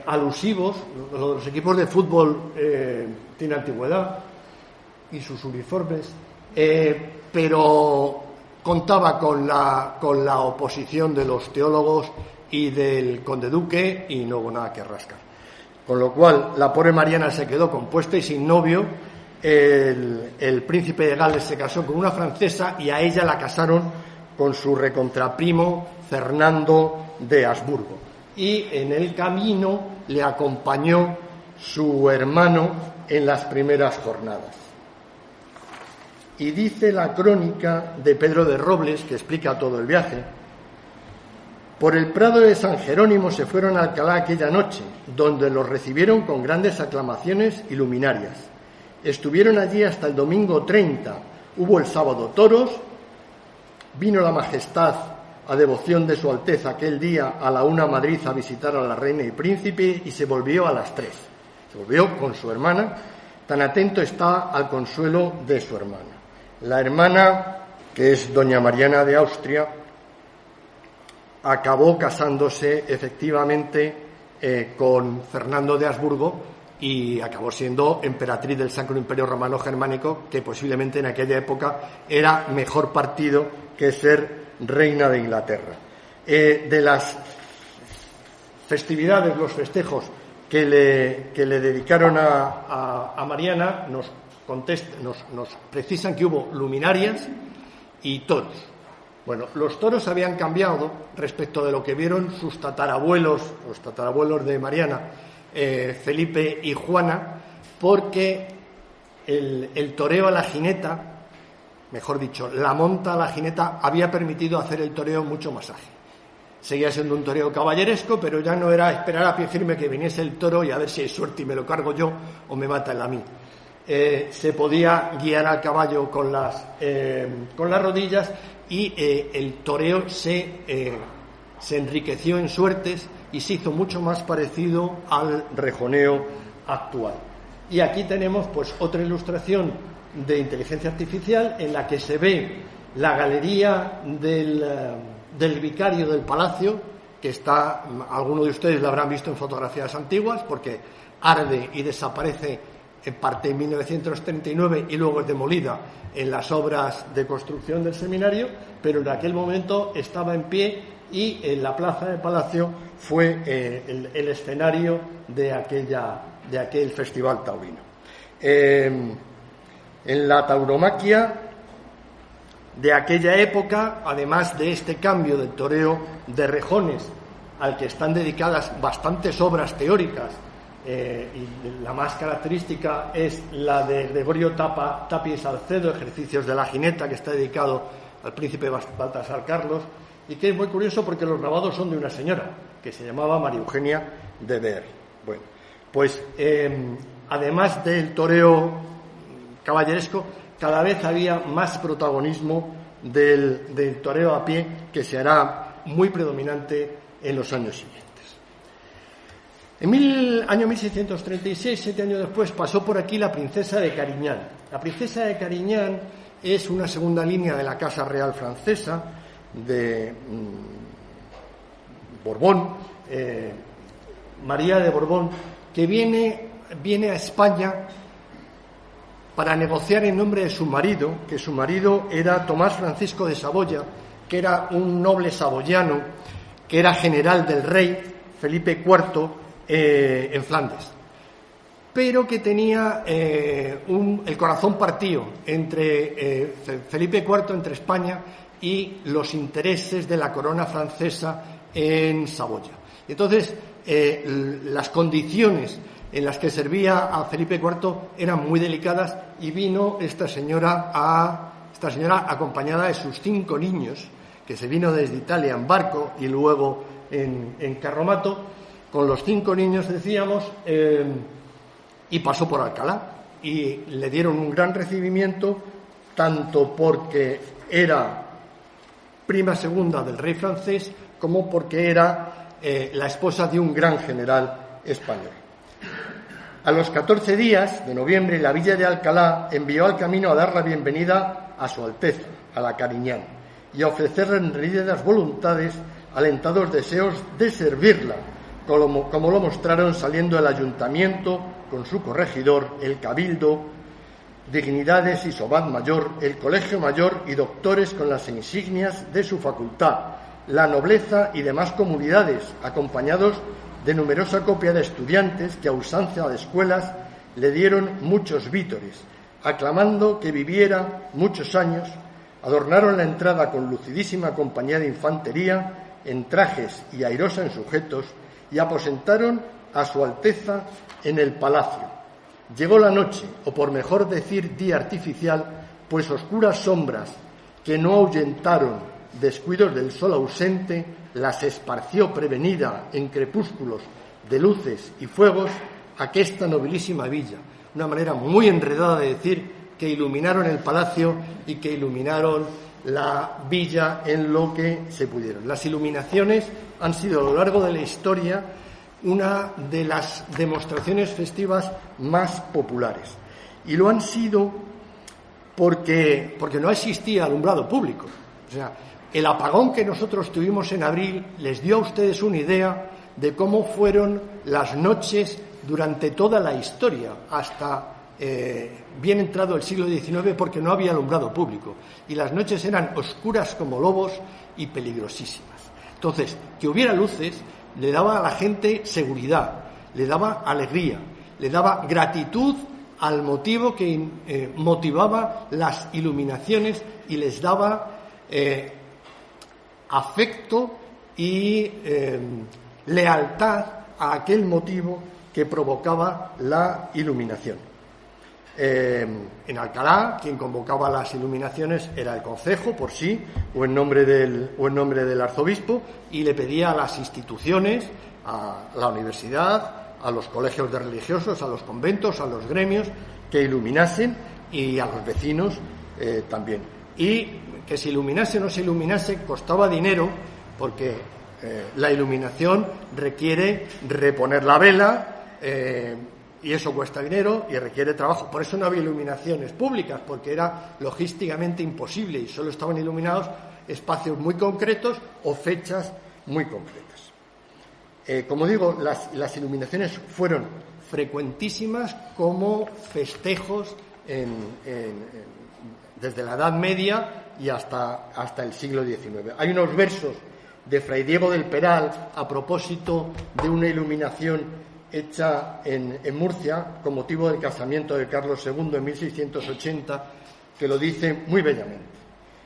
alusivos. Los equipos de fútbol tienen antigüedad y sus uniformes, pero contaba con la oposición de los teólogos y del conde duque, y no hubo nada que rascar. Con lo cual, la pobre Mariana se quedó compuesta y sin novio. El príncipe de Gales se casó con una francesa y a ella la casaron con su recontraprimo Fernando de Habsburgo. Y en el camino le acompañó su hermano en las primeras jornadas. Y dice la crónica de Pedro de Robles, que explica todo el viaje: por el prado de San Jerónimo se fueron a Alcalá aquella noche, donde los recibieron con grandes aclamaciones y luminarias. Estuvieron allí hasta el domingo 30. Hubo el sábado toros. Vino la majestad, a devoción de su Alteza, aquel día a la 1 a Madrid a visitar a la reina y príncipe, y se volvió a las 3. Se volvió con su hermana. Tan atento está al consuelo de su hermana. La hermana, que es doña Mariana de Austria, acabó casándose efectivamente con Fernando de Habsburgo y acabó siendo emperatriz del Sacro Imperio Romano Germánico, que posiblemente en aquella época era mejor partido que ser reina de Inglaterra. De las festividades, los festejos que le dedicaron a Mariana, nos precisan que hubo luminarias y toros. Bueno, los toros habían cambiado respecto de lo que vieron sus tatarabuelos, los tatarabuelos de Mariana, Felipe y Juana, porque el toreo a la jineta, mejor dicho, la monta a la jineta, había permitido hacer el toreo mucho más ágil. Seguía siendo un toreo caballeresco, pero ya no era esperar a pie firme que viniese el toro y a ver si hay suerte y me lo cargo yo o me mata él a mí. Se podía guiar al caballo con las rodillas y el toreo se enriqueció en suertes y se hizo mucho más parecido al rejoneo actual. Y aquí tenemos pues otra ilustración de inteligencia artificial en la que se ve la galería del vicario del palacio, que está, algunos de ustedes la habrán visto en fotografías antiguas, porque arde y desaparece en parte en 1939 y luego es demolida en las obras de construcción del seminario, pero en aquel momento estaba en pie y en la plaza del palacio fue el escenario de aquel festival taurino. En la tauromaquia de aquella época, además de este cambio del toreo de rejones, al que están dedicadas bastantes obras teóricas, y la más característica es la de Gregorio Tapia y Salcedo, Ejercicios de la jineta, que está dedicado al príncipe Baltasar Carlos, y que es muy curioso porque los grabados son de una señora que se llamaba María Eugenia de Ver. Bueno, pues además del toreo caballeresco, cada vez había más protagonismo del toreo a pie, que se hará muy predominante en los años siguientes. En el año 1636, 7 años después, pasó por aquí la princesa de Cariñán. La princesa de Cariñán es una segunda línea de la Casa Real francesa, de Borbón, María de Borbón, que viene a España para negociar en nombre de su marido, que su marido era Tomás Francisco de Saboya, que era un noble saboyano, que era general del rey Felipe IV en Flandes, pero que tenía el corazón partido entre Felipe IV, entre España y los intereses de la corona francesa en Saboya. Entonces, las condiciones en las que servía a Felipe IV eran muy delicadas, y vino esta señora acompañada de sus 5 niños, que se vino desde Italia en barco y luego en carromato, con los 5 niños, decíamos, y pasó por Alcalá, y le dieron un gran recibimiento, tanto porque era prima segunda del rey francés, como porque era la esposa de un gran general español. A los 14 días de noviembre, la villa de Alcalá envió al camino a dar la bienvenida a su Alteza, a la Cariñán, y a ofrecerle rendidas voluntades, alentados deseos de servirla, como lo mostraron saliendo el ayuntamiento con su corregidor, el cabildo, dignidades y sobat mayor, el colegio mayor y doctores con las insignias de su facultad, la nobleza y demás comunidades, acompañados de numerosa copia de estudiantes que a usanza de escuelas le dieron muchos vítores, aclamando que viviera muchos años. Adornaron la entrada con lucidísima compañía de infantería en trajes y airosa en sujetos y aposentaron a su Alteza en el palacio. Llegó la noche, o por mejor decir día artificial, pues oscuras sombras que no ahuyentaron descuidos del sol ausente las esparció prevenida en crepúsculos de luces y fuegos aquesta nobilísima villa. Una manera muy enredada de decir que iluminaron el palacio y que iluminaron la villa en lo que se pudieron. Las iluminaciones han sido a lo largo de la historia una de las demostraciones festivas más populares. Y lo han sido porque no existía alumbrado público. O sea, el apagón que nosotros tuvimos en abril les dio a ustedes una idea de cómo fueron las noches durante toda la historia, hasta bien entrado el siglo XIX, porque no había alumbrado público. Y las noches eran oscuras como lobos y peligrosísimas. Entonces, que hubiera luces le daba a la gente seguridad, le daba alegría, le daba gratitud al motivo que motivaba las iluminaciones y les daba afecto y lealtad a aquel motivo que provocaba la iluminación. En Alcalá, quien convocaba las iluminaciones era el concejo por sí, o en nombre del arzobispo, y le pedía a las instituciones, a la universidad, a los colegios de religiosos, a los conventos, a los gremios, que iluminasen, y a los vecinos también. Y que se iluminase o no se iluminase costaba dinero, porque la iluminación requiere reponer la vela, y eso cuesta dinero y requiere trabajo. Por eso no había iluminaciones públicas, porque era logísticamente imposible y solo estaban iluminados espacios muy concretos o fechas muy concretas. Como digo, las iluminaciones fueron frecuentísimas como festejos desde la Edad Media y hasta el siglo XIX. Hay unos versos de Fray Diego del Peral a propósito de una iluminación hecha en Murcia con motivo del casamiento de Carlos II en 1680, que lo dice muy bellamente.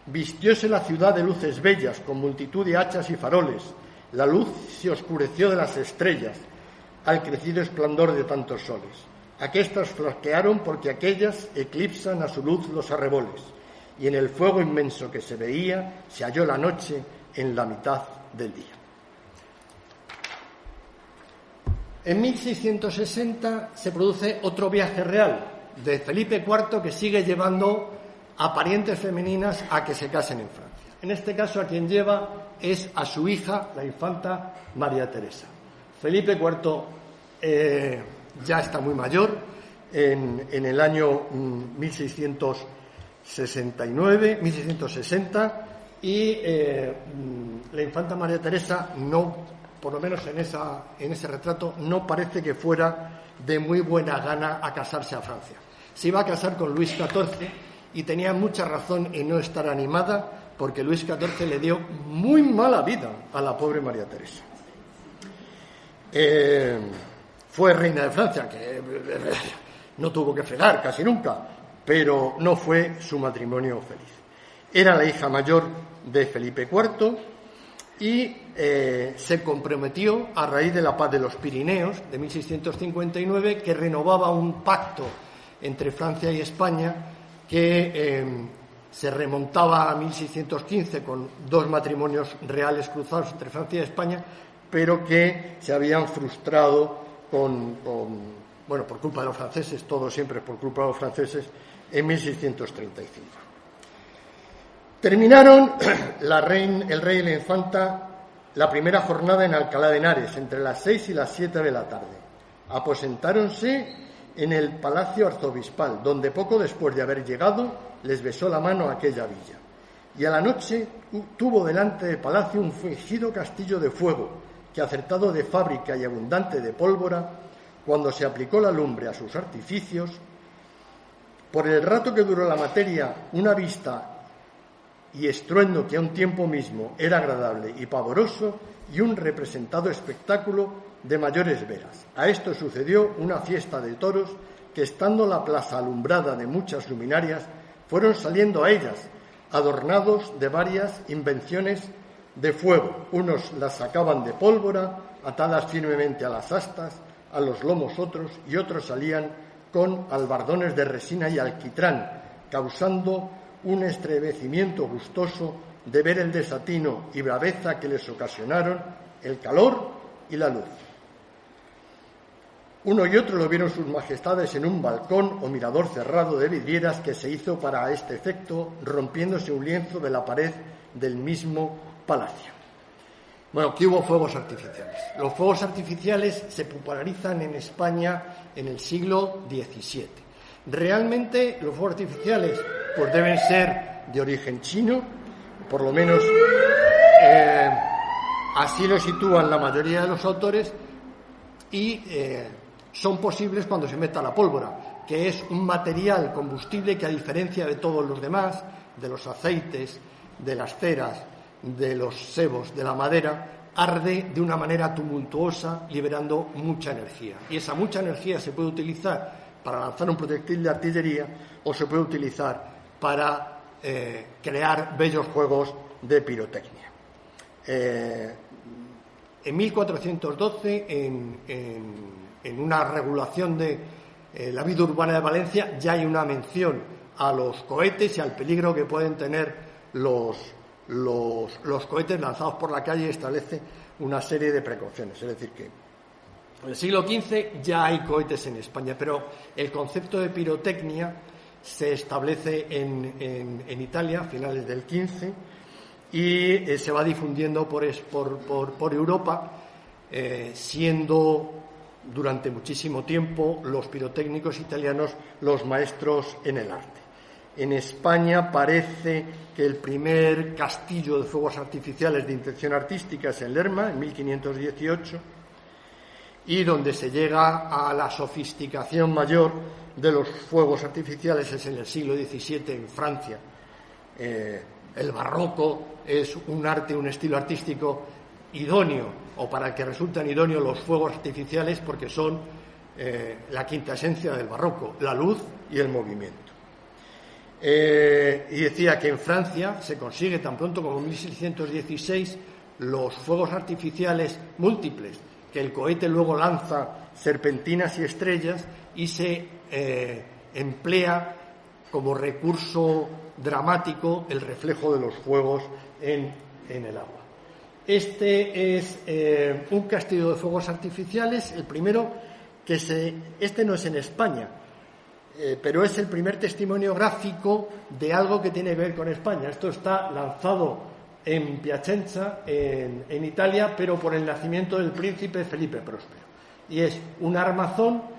Vistióse la ciudad de luces bellas, con multitud de hachas y faroles. La luz se oscureció de las estrellas, al crecido esplendor de tantos soles. Aquestas flasquearon porque aquellas eclipsan a su luz los arreboles, y en el fuego inmenso que se veía se halló la noche en la mitad del día. En 1660 se produce otro viaje real de Felipe IV, que sigue llevando a parientes femeninas a que se casen en Francia. En este caso, a quien lleva es a su hija, la infanta María Teresa. Felipe IV ya está muy mayor, en el año 1660, y la infanta María Teresa no, por lo menos en ese retrato, no parece que fuera de muy buena gana a casarse a Francia. Se iba a casar con Luis XIV y tenía mucha razón en no estar animada, porque Luis XIV le dio muy mala vida a la pobre María Teresa. Fue reina de Francia, que no tuvo que fregar casi nunca, pero no fue su matrimonio feliz. Era la hija mayor de Felipe IV y se comprometió a raíz de la paz de los Pirineos de 1659, que renovaba un pacto entre Francia y España que se remontaba a 1615 con 2 matrimonios reales cruzados entre Francia y España, pero que se habían frustrado por culpa de los franceses, todo siempre por culpa de los franceses, en 1635. Terminaron el rey y la infanta la primera jornada en Alcalá de Henares, entre las 6 y las 7 de la tarde. Aposentáronse en el Palacio Arzobispal, donde poco después de haber llegado les besó la mano a aquella villa. Y a la noche tuvo delante del palacio un fingido castillo de fuego, que acertado de fábrica y abundante de pólvora, cuando se aplicó la lumbre a sus artificios, por el rato que duró la materia, una vista y estruendo que a un tiempo mismo era agradable y pavoroso, y un representado espectáculo de mayores veras. A esto sucedió una fiesta de toros que, estando la plaza alumbrada de muchas luminarias, fueron saliendo a ellas, adornados de varias invenciones de fuego. Unos las sacaban de pólvora, atadas firmemente a las astas, a los lomos otros, y otros salían con albardones de resina y alquitrán, causando un estremecimiento gustoso de ver el desatino y braveza que les ocasionaron el calor y la luz. Uno y otro lo vieron sus majestades en un balcón o mirador cerrado de vidrieras que se hizo para este efecto, rompiéndose un lienzo de la pared del mismo palacio. Bueno, aquí hubo fuegos artificiales. Los fuegos artificiales se popularizan en España en el siglo XVII. Realmente los fuegos artificiales pues deben ser de origen chino, por lo menos así lo sitúan la mayoría de los autores, y son posibles cuando se meta la pólvora, que es un material combustible que, a diferencia de todos los demás, de los aceites, de las ceras, de los sebos, de la madera, arde de una manera tumultuosa, liberando mucha energía. Y esa mucha energía se puede utilizar para lanzar un proyectil de artillería o se puede utilizar para crear bellos juegos de pirotecnia. En 1412, en una regulación de la vida urbana de Valencia, ya hay una mención a los cohetes y al peligro que pueden tener los cohetes lanzados por la calle, y establece una serie de precauciones. Es decir, que en el siglo XV ya hay cohetes en España, pero el concepto de pirotecnia se establece en Italia a finales del XV y se va difundiendo por Europa, siendo durante muchísimo tiempo los pirotécnicos italianos los maestros en el arte. En España parece que el primer castillo de fuegos artificiales de intención artística es en Lerma, en 1518, y donde se llega a la sofisticación mayor de los fuegos artificiales es en el siglo XVII en Francia. El barroco es un arte, un estilo artístico idóneo, o para el que resultan idóneos los fuegos artificiales, porque son la quinta esencia del barroco, la luz y el movimiento. Y decía que en Francia se consigue tan pronto como en 1616 los fuegos artificiales múltiples, que el cohete luego lanza serpentinas y estrellas, y se emplea como recurso dramático el reflejo de los fuegos en el agua. Este es un castillo de fuegos artificiales, el primero este no es en España, pero es el primer testimonio gráfico de algo que tiene que ver con España. Esto está lanzado en Piacenza, en Italia, pero por el nacimiento del príncipe Felipe Próspero. Y es un armazón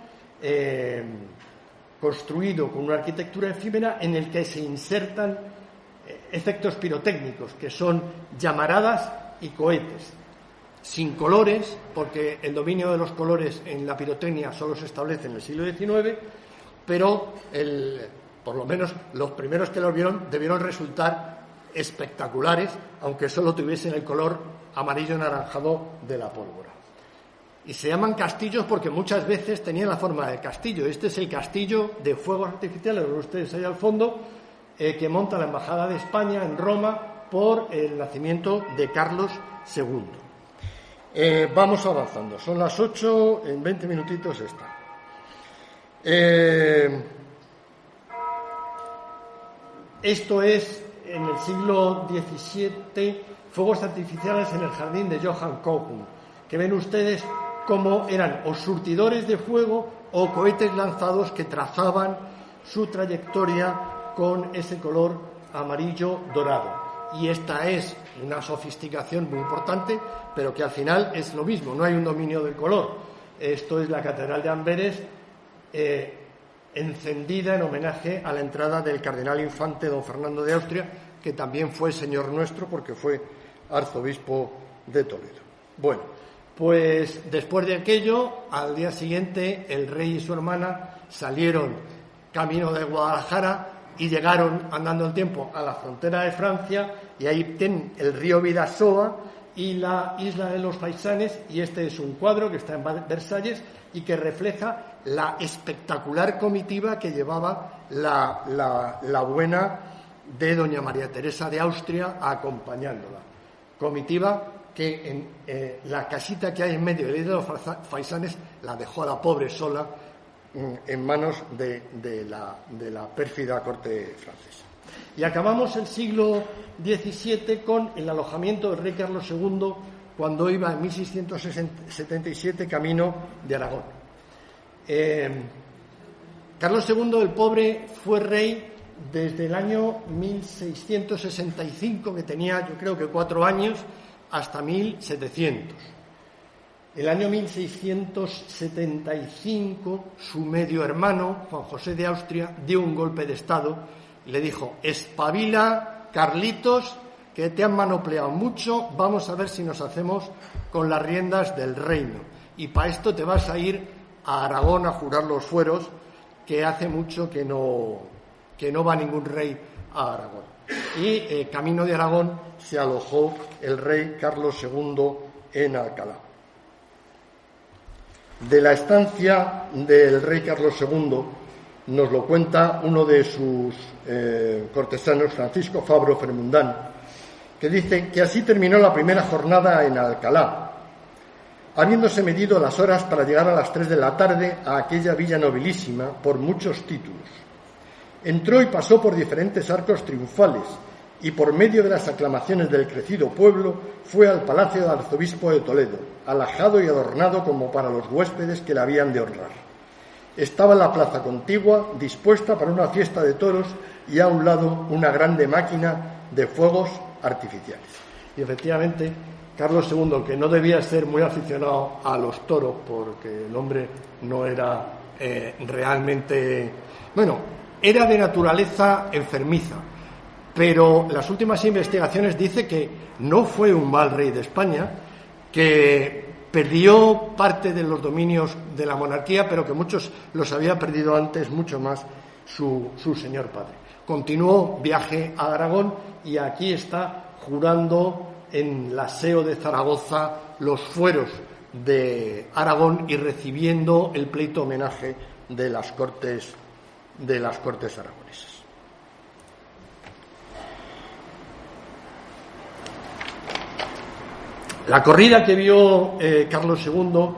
construido con una arquitectura efímera en el que se insertan efectos pirotécnicos, que son llamaradas y cohetes, sin colores, porque el dominio de los colores en la pirotecnia solo se establece en el siglo XIX, pero por lo menos los primeros que lo vieron debieron resultar espectaculares, aunque solo tuviesen el color amarillo-anaranjado de la pólvora. Y se llaman castillos porque muchas veces tenían la forma de castillo. Este es el castillo de fuegos artificiales, lo ven ustedes ahí al fondo, que monta la Embajada de España en Roma por el nacimiento de Carlos II. Vamos avanzando. Son las 8, en 20 minutitos está. Esto es, en el siglo XVII, fuegos artificiales en el jardín de Johann Kochum, que ven ustedes cómo eran o surtidores de fuego o cohetes lanzados que trazaban su trayectoria con ese color amarillo dorado. Y esta es una sofisticación muy importante, pero que al final es lo mismo, no hay un dominio del color. Esto es la Catedral de Amberes, encendida en homenaje a la entrada del cardenal infante don Fernando de Austria, que también fue señor nuestro porque fue arzobispo de Toledo. Bueno, pues después de aquello, al día siguiente, el rey y su hermana salieron camino de Guadalajara y llegaron, andando el tiempo, a la frontera de Francia, y ahí tienen el río Bidasoa y la isla de los Faisanes, y este es un cuadro que está en Versalles y que refleja la espectacular comitiva que llevaba la buena de doña María Teresa de Austria acompañándola. Comitiva que en la casita que hay en medio de la isla de los Faisanes la dejó a la pobre sola en manos de la pérfida corte francesa. Y acabamos el siglo XVII con el alojamiento del rey Carlos II cuando iba en 1677 camino de Aragón. Carlos II, el pobre, fue rey desde el año 1665, que tenía yo creo que 4 años, hasta 1700. El año 1675, su medio hermano, Juan José de Austria, dio un golpe de Estado y le dijo: espabila, Carlitos, que te han manopleado mucho, vamos a ver si nos hacemos con las riendas del reino. Y para esto te vas a ir a Aragón a jurar los fueros, que hace mucho que no va ningún rey a Aragón. Y camino de Aragón se alojó el rey Carlos II en Alcalá. De la estancia del rey Carlos II nos lo cuenta uno de sus cortesanos, Francisco Fabro Fermundán, que dice que así terminó la primera jornada en Alcalá, habiéndose medido las horas para llegar a las 3 de la tarde a aquella villa nobilísima por muchos títulos. Entró y pasó por diferentes arcos triunfales y por medio de las aclamaciones del crecido pueblo fue al palacio del arzobispo de Toledo, alhajado y adornado como para los huéspedes que le habían de honrar. Estaba la plaza contigua dispuesta para una fiesta de toros y a un lado una grande máquina de fuegos artificiales. Y efectivamente, Carlos II, que no debía ser muy aficionado a los toros porque el hombre no era realmente... Bueno, era de naturaleza enfermiza, pero las últimas investigaciones dicen que no fue un mal rey de España, que perdió parte de los dominios de la monarquía, pero que muchos los había perdido antes, mucho más su señor padre. Continuó viaje a Aragón y aquí está jurando en la SEO de Zaragoza los fueros de Aragón y recibiendo el pleito homenaje de las cortes aragonesas. La corrida que vio Carlos II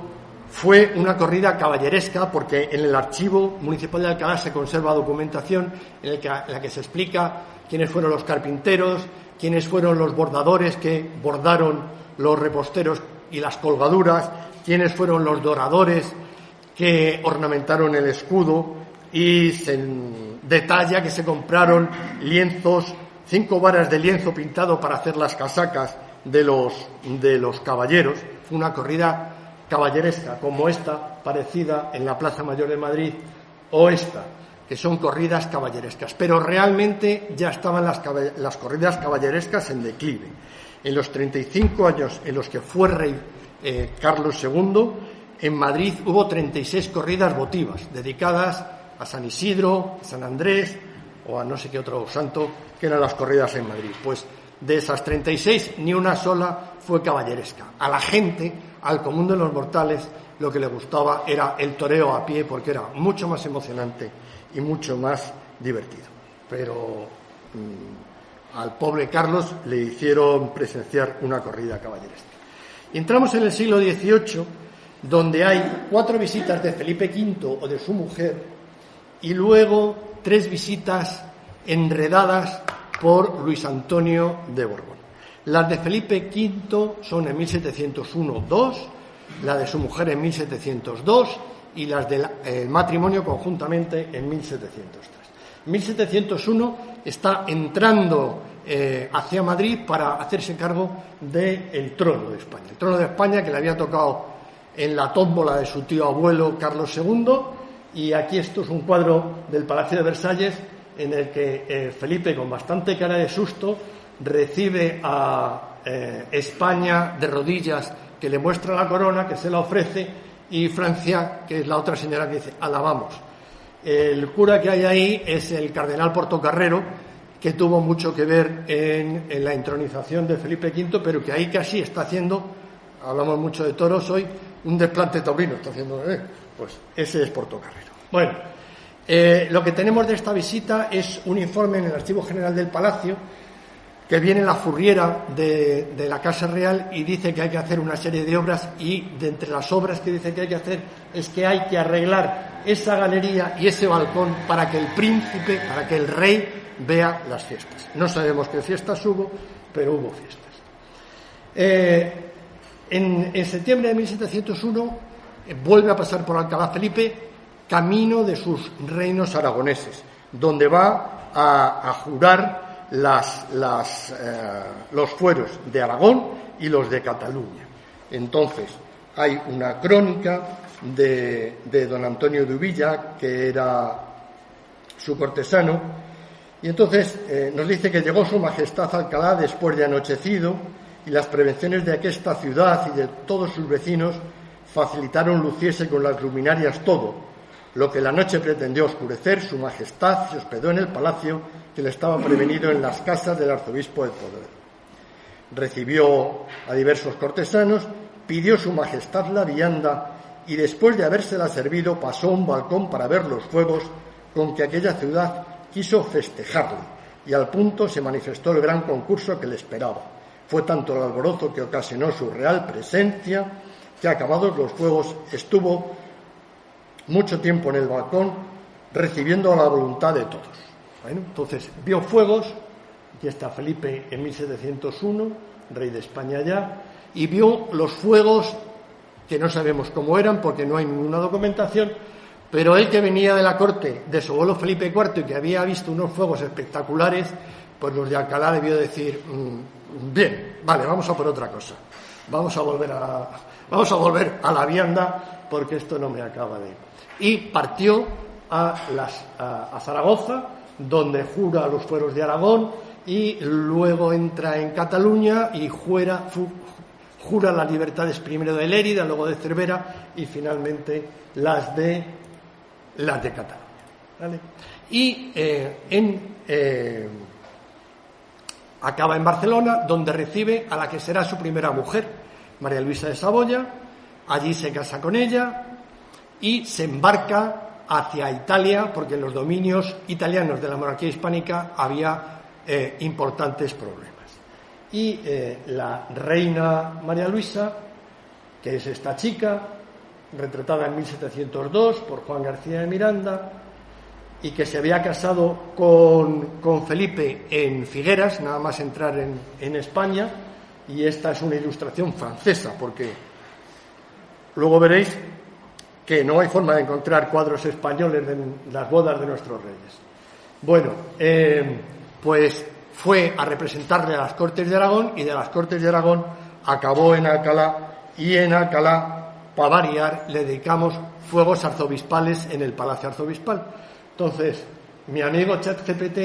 fue una corrida caballeresca, porque en el archivo municipal de Alcalá se conserva documentación en la que se explica quiénes fueron los carpinteros, quiénes fueron los bordadores que bordaron los reposteros y las colgaduras, quiénes fueron los doradores que ornamentaron el escudo, y se detalla que se compraron lienzos, 5 varas de lienzo pintado para hacer las casacas de los caballeros. Fue una corrida caballeresca como esta, parecida en la Plaza Mayor de Madrid, o esta, que son corridas caballerescas. Pero realmente ya estaban las corridas caballerescas en declive. En los 35 años en los que fue rey Carlos II, en Madrid hubo 36 corridas votivas, dedicadas a San Isidro, a San Andrés o a no sé qué otro santo, que eran las corridas en Madrid. Pues de esas 36, ni una sola fue caballeresca. A la gente, al común de los mortales, lo que le gustaba era el toreo a pie, porque era mucho más emocionante y mucho más divertido. Pero al pobre Carlos le hicieron presenciar una corrida caballeresca. Y entramos en el siglo XVIII, donde hay 4 visitas de Felipe V o de su mujer, y luego 3 visitas enredadas por Luis Antonio de Borbón. Las de Felipe V son en 1701-2, la de su mujer en 1702 y las del matrimonio conjuntamente en 1703. En 1701 está entrando hacia Madrid para hacerse cargo del trono de España. El trono de España que le había tocado en la tómbola de su tío abuelo Carlos II, y aquí esto es un cuadro del Palacio de Versalles en el que Felipe, con bastante cara de susto, recibe a España de rodillas, que le muestra la corona, que se la ofrece, y Francia, que es la otra señora, que dice: alabamos. El cura que hay ahí es el cardenal Portocarrero, que tuvo mucho que ver en la entronización de Felipe V, pero que ahí casi está haciendo, hablamos mucho de toros hoy, un desplante taurino, está haciendo, pues ese es Portocarrero. Bueno, lo que tenemos de esta visita es un informe en el Archivo General del Palacio, que viene la furriera de la Casa Real y dice que hay que hacer una serie de obras, y de entre las obras que dice que hay que hacer es que hay que arreglar esa galería y ese balcón para que el príncipe, para que el rey vea las fiestas. No sabemos qué fiestas hubo, pero hubo fiestas. En septiembre de 1701 vuelve a pasar por Alcalá Felipe, camino de sus reinos aragoneses, donde va a jurar los fueros de Aragón y los de Cataluña. Entonces hay una crónica de don Antonio de Uvilla, que era su cortesano, y entonces nos dice que llegó su majestad a Alcalá después de anochecido, y las prevenciones de aquesta ciudad y de todos sus vecinos facilitaron luciese con las luminarias todo. Lo que la noche pretendió oscurecer, su majestad se hospedó en el palacio que le estaba prevenido en las casas del arzobispo de Toledo. Recibió a diversos cortesanos, pidió su majestad la vianda, y después de habérsela servido pasó a un balcón para ver los fuegos con que aquella ciudad quiso festejarle, y al punto se manifestó el gran concurso que le esperaba. Fue tanto el alborozo que ocasionó su real presencia, que acabados los fuegos estuvo mucho tiempo en el balcón recibiendo la voluntad de todos. Bueno, entonces vio fuegos, aquí está Felipe en 1701, rey de España ya, y vio los fuegos que no sabemos cómo eran porque no hay ninguna documentación, pero él, que venía de la corte de su abuelo Felipe IV y que había visto unos fuegos espectaculares, pues los de Alcalá debió decir: bien, vale, vamos a por otra cosa, vamos a volver a la vianda, porque esto no me acaba de... Y partió a Zaragoza, donde jura los fueros de Aragón, y luego entra en Cataluña y jura las libertades primero de Lérida, luego de Cervera, y finalmente las de Cataluña, ¿vale? Y acaba en Barcelona, donde recibe a la que será su primera mujer, María Luisa de Saboya. Allí se casa con ella y se embarca hacia Italia, porque en los dominios italianos de la monarquía hispánica había importantes problemas. Y la reina María Luisa, que es esta chica, retratada en 1702 por Juan García de Miranda, y que se había casado con Felipe en Figueras, nada más entrar en España, y esta es una ilustración francesa, porque luego veréis que no hay forma de encontrar cuadros españoles de las bodas de nuestros reyes. Bueno, pues fue a representarle a las Cortes de Aragón, y de las Cortes de Aragón acabó en Alcalá, y en Alcalá, para variar, le dedicamos fuegos arzobispales en el Palacio Arzobispal. Entonces, mi amigo ChatGPT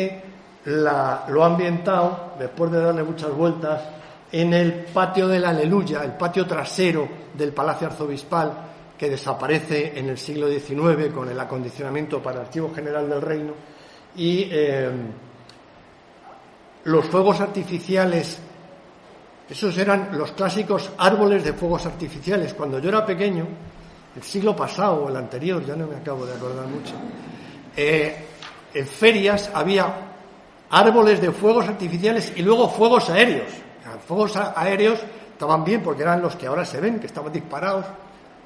lo ha ambientado, después de darle muchas vueltas, en el patio de la Aleluya, el patio trasero del Palacio Arzobispal, que desaparece en el siglo XIX con el acondicionamiento para el Archivo General del Reino. Y los fuegos artificiales, esos eran los clásicos árboles de fuegos artificiales. Cuando yo era pequeño, el siglo pasado o el anterior, ya no me acabo de acordar mucho, en ferias había árboles de fuegos artificiales y luego fuegos aéreos. Los fuegos aéreos estaban bien porque eran los que ahora se ven, que estaban disparados,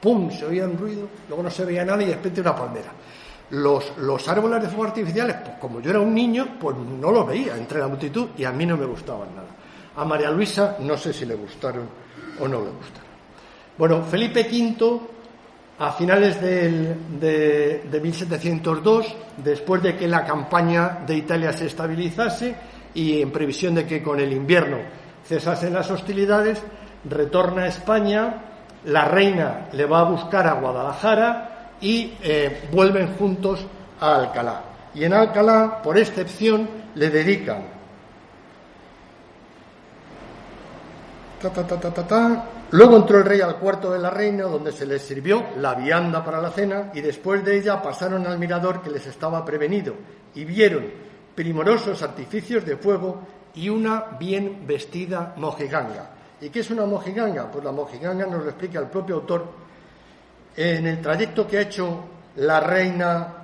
¡pum!, se oía un ruido, luego no se veía nada y de repente una palmera. Los árboles de fuegos artificiales, pues como yo era un niño, pues no los veía entre la multitud y a mí no me gustaban nada. A María Luisa no sé si le gustaron o no le gustaron. Bueno, Felipe V A finales de 1702, después de que la campaña de Italia se estabilizase y en previsión de que con el invierno cesasen las hostilidades, retorna a España, la reina le va a buscar a Guadalajara y vuelven juntos a Alcalá. Y en Alcalá, por excepción, le dedican Luego entró el rey al cuarto de la reina, donde se les sirvió la vianda para la cena, y después de ella pasaron al mirador que les estaba prevenido, y vieron primorosos artificios de fuego y una bien vestida mojiganga. ¿Y qué es una mojiganga? Pues la mojiganga nos lo explica el propio autor en el trayecto que ha hecho la reina,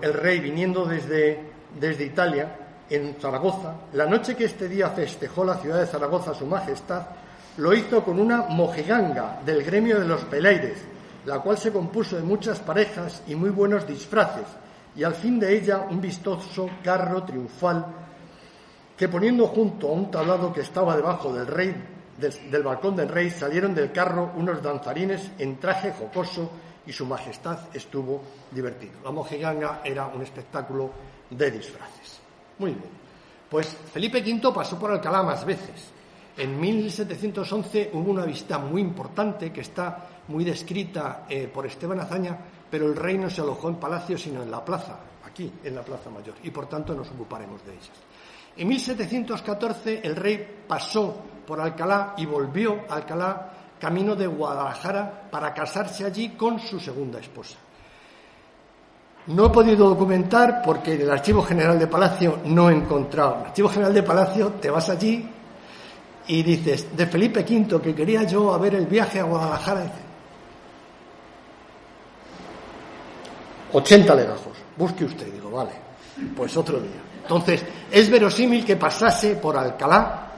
el rey viniendo desde Italia, en Zaragoza. La noche que este día festejó la ciudad de Zaragoza su majestad, lo hizo con una mojiganga del gremio de los peleires, la cual se compuso de muchas parejas y muy buenos disfraces, y al fin de ella un vistoso carro triunfal que, poniendo junto a un tablado que estaba debajo del balcón del rey, salieron del carro unos danzarines en traje jocoso y su majestad estuvo divertido. La mojiganga era un espectáculo de disfraces. Muy bien. Pues Felipe V pasó por Alcalá más veces. En 1711 hubo una visita muy importante que está muy descrita por Esteban Azaña, pero el rey no se alojó en palacio sino en la plaza, aquí, en la Plaza Mayor, y por tanto nos ocuparemos de ellas. En 1714 el rey pasó por Alcalá y volvió a Alcalá camino de Guadalajara para casarse allí con su segunda esposa. No he podido documentar porque en el Archivo General de Palacio no he encontrado. En el Archivo General de Palacio te vas allí y dices, de Felipe V, que quería yo a ver el viaje a Guadalajara, dice, 80 legajos, busque usted. Digo, vale, pues otro día. Entonces, es verosímil que pasase por Alcalá.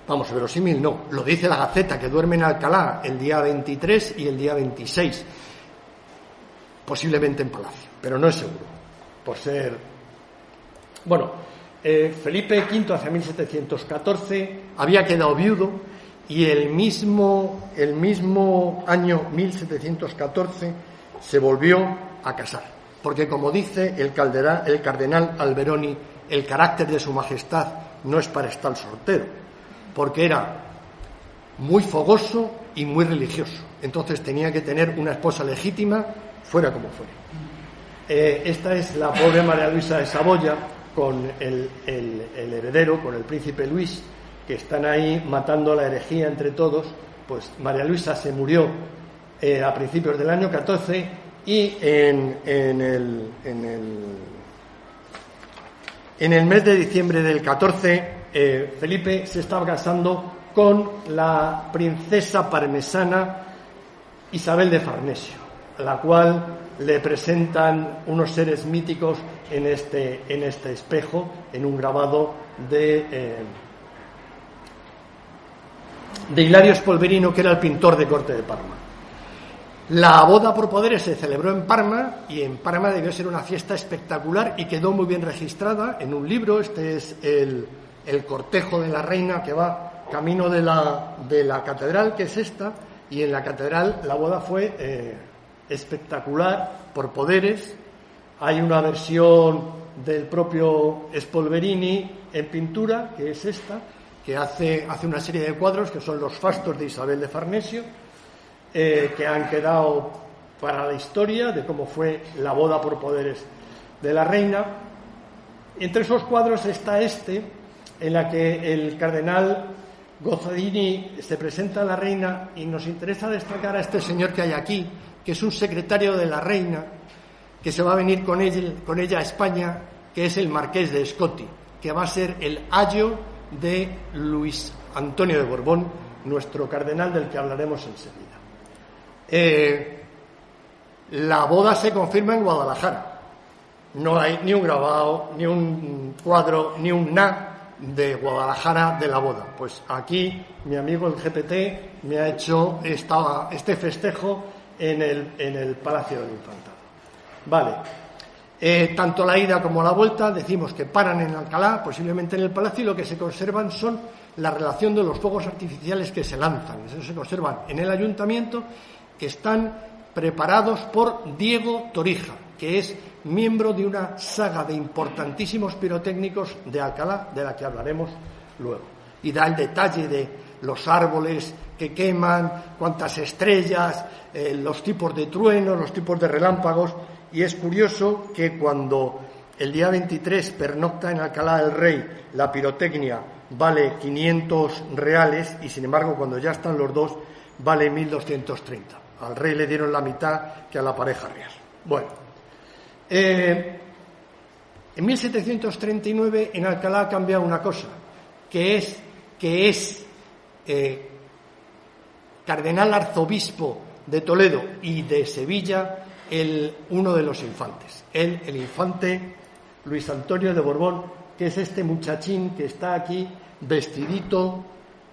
Vamos, verosímil no, lo dice la Gaceta, que duerme en Alcalá el día 23 y el día 26, posiblemente en Palacio, pero no es seguro, por ser... Bueno, Felipe V hacia 1714 había quedado viudo y el mismo año 1714 se volvió a casar, porque como dice el cardenal Alberoni, el carácter de su majestad no es para estar soltero, porque era muy fogoso y muy religioso, entonces tenía que tener una esposa legítima, fuera como fuera. Esta es la pobre María Luisa de Saboya con el heredero, con el príncipe Luis, que están ahí matando la herejía entre todos. Pues María Luisa se murió a principios del año 14 y en el mes de diciembre del 14 Felipe se estaba casando con la princesa parmesana Isabel de Farnesio, a la cual le presentan unos seres míticos en este espejo, en un grabado de Hilario Spolverino, que era el pintor de corte de Parma. La boda por poderes se celebró en Parma, y en Parma debió ser una fiesta espectacular y quedó muy bien registrada en un libro. Este es el cortejo de la reina que va camino de la catedral, que es esta, y en la catedral la boda fue espectacular por poderes. Hay una versión del propio Spolverini en pintura, que es esta, que hace una serie de cuadros que son los fastos de Isabel de Farnesio, que han quedado para la historia de cómo fue la boda por poderes de la reina. Entre esos cuadros está en la que el cardenal Gozzadini se presenta a la reina, y nos interesa destacar a este señor que hay aquí, que es un secretario de la reina, que se va a venir con ella a España, que es el marqués de Scotti, que va a ser el ayo de Luis Antonio de Borbón, nuestro cardenal, del que hablaremos enseguida. La boda se confirma en Guadalajara. No hay ni un grabado, ni un cuadro, ni un de Guadalajara de la boda. Pues aquí mi amigo el GPT me ha hecho este festejo en el Palacio del Infantado. Vale. Tanto la ida como la vuelta decimos que paran en Alcalá, posiblemente en el palacio, y lo que se conservan son la relación de los fuegos artificiales que se lanzan. Eso se conservan en el ayuntamiento, que están preparados por Diego Torija, que es miembro de una saga de importantísimos pirotécnicos de Alcalá, de la que hablaremos luego. Y da el detalle de los árboles que queman, cuántas estrellas, los tipos de truenos, los tipos de relámpagos. Y es curioso que cuando el día 23 pernocta en Alcalá del Rey, la pirotecnia vale 500 reales y, sin embargo, cuando ya están los dos, vale 1.230. Al rey le dieron la mitad que a la pareja real. Bueno, en 1739 en Alcalá ha cambiado una cosa, que es cardenal arzobispo de Toledo y de Sevilla uno de los infantes, el infante Luis Antonio de Borbón, que es este muchachín que está aquí vestidito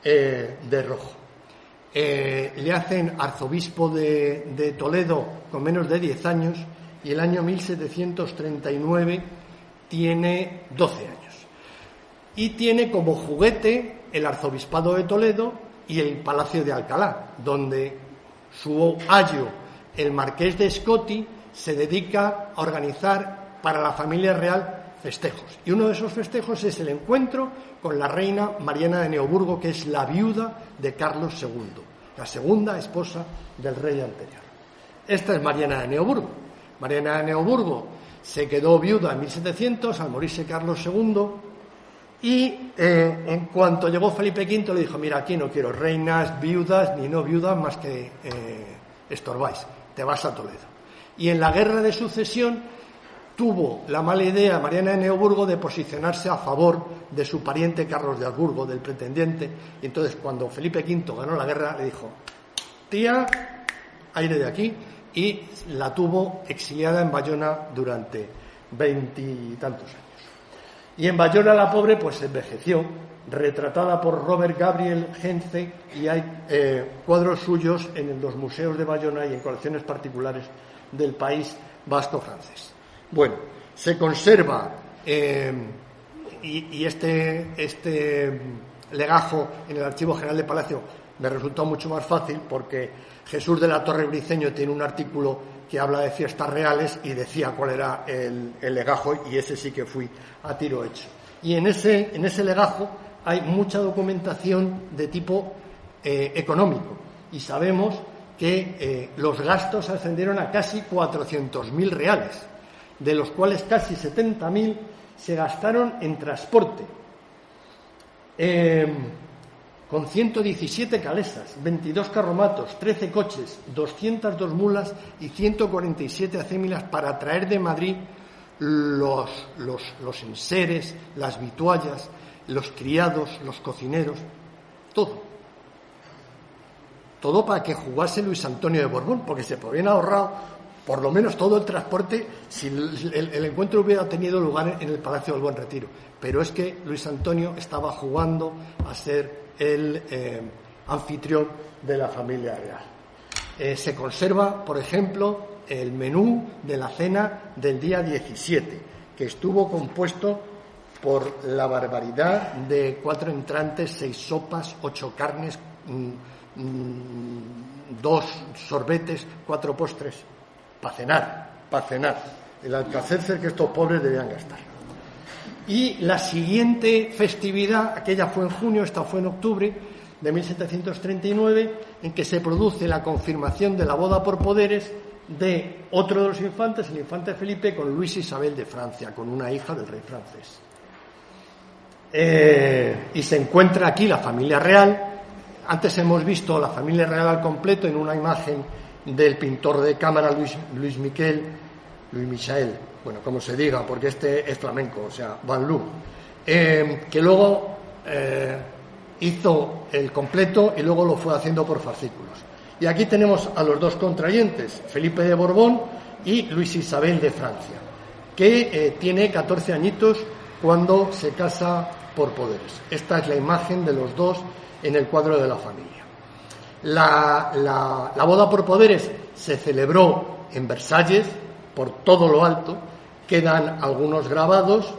de rojo. Le hacen arzobispo de Toledo con menos de 10 años y el año 1739 tiene 12 años. Y tiene como juguete el arzobispado de Toledo y el palacio de Alcalá, donde su ayo, el marqués de Scotti, se dedica a organizar para la familia real festejos. Y uno de esos festejos es el encuentro con la reina Mariana de Neoburgo, que es la viuda de Carlos II, la segunda esposa del rey anterior. Esta es Mariana de Neoburgo. Mariana de Neoburgo se quedó viuda en 1700 al morirse Carlos II y en cuanto llegó Felipe V le dijo: mira, aquí no quiero reinas, viudas ni no viudas, más que estorbáis, te vas a Toledo. Y en la guerra de sucesión tuvo la mala idea Mariana de Neoburgo de posicionarse a favor de su pariente Carlos de Habsburgo, del pretendiente, y entonces cuando Felipe V ganó la guerra le dijo: tía, aire de aquí, y la tuvo exiliada en Bayona durante 20 y tantos años. Y en Bayona la pobre pues envejeció, retratada por Robert Gabriel Hentze, y hay cuadros suyos en los museos de Bayona y en colecciones particulares del País Vasco francés. Bueno, se conserva y este legajo en el Archivo General de Palacio me resultó mucho más fácil porque Jesús de la Torre Briceño tiene un artículo que habla de fiestas reales y decía cuál era el legajo, y ese sí que fui a tiro hecho. Y en ese legajo hay mucha documentación de tipo económico, y sabemos que los gastos ascendieron a casi 400.000 reales, de los cuales casi 70.000 se gastaron en transporte, con 117 calesas, 22 carromatos, 13 coches, 202 mulas y 147 acémilas para traer de Madrid los enseres, las vituallas, los criados, los cocineros, todo para que jugase Luis Antonio de Borbón, porque se podían ahorrado por lo menos todo el transporte si el encuentro hubiera tenido lugar en el Palacio del Buen Retiro. Pero es que Luis Antonio estaba jugando a ser el anfitrión de la familia real. Se conserva, por ejemplo, el menú de la cena del día 17, que estuvo compuesto por la barbaridad de 4 entrantes, 6 sopas, 8 carnes, 2 sorbetes, 4 postres, para cenar. El alcacercer que estos pobres debían gastar. Y la siguiente festividad, aquella fue en junio, esta fue en octubre de 1739, en que se produce la confirmación de la boda por poderes de otro de los infantes, el infante Felipe, con Luis Isabel de Francia, con una hija del rey francés. Y se encuentra aquí la familia real. Antes hemos visto la familia real al completo en una imagen del pintor de cámara Luis Michael, bueno, como se diga, porque este es flamenco, o sea, Van Loo, que luego hizo el completo y luego lo fue haciendo por fascículos. Y aquí tenemos a los dos contrayentes, Felipe de Borbón y Luis Isabel de Francia, que tiene 14 añitos cuando se casa por poderes. Esta es la imagen de los dos en el cuadro de la familia. La boda por poderes se celebró en Versalles, por todo lo alto. Quedan algunos grabados.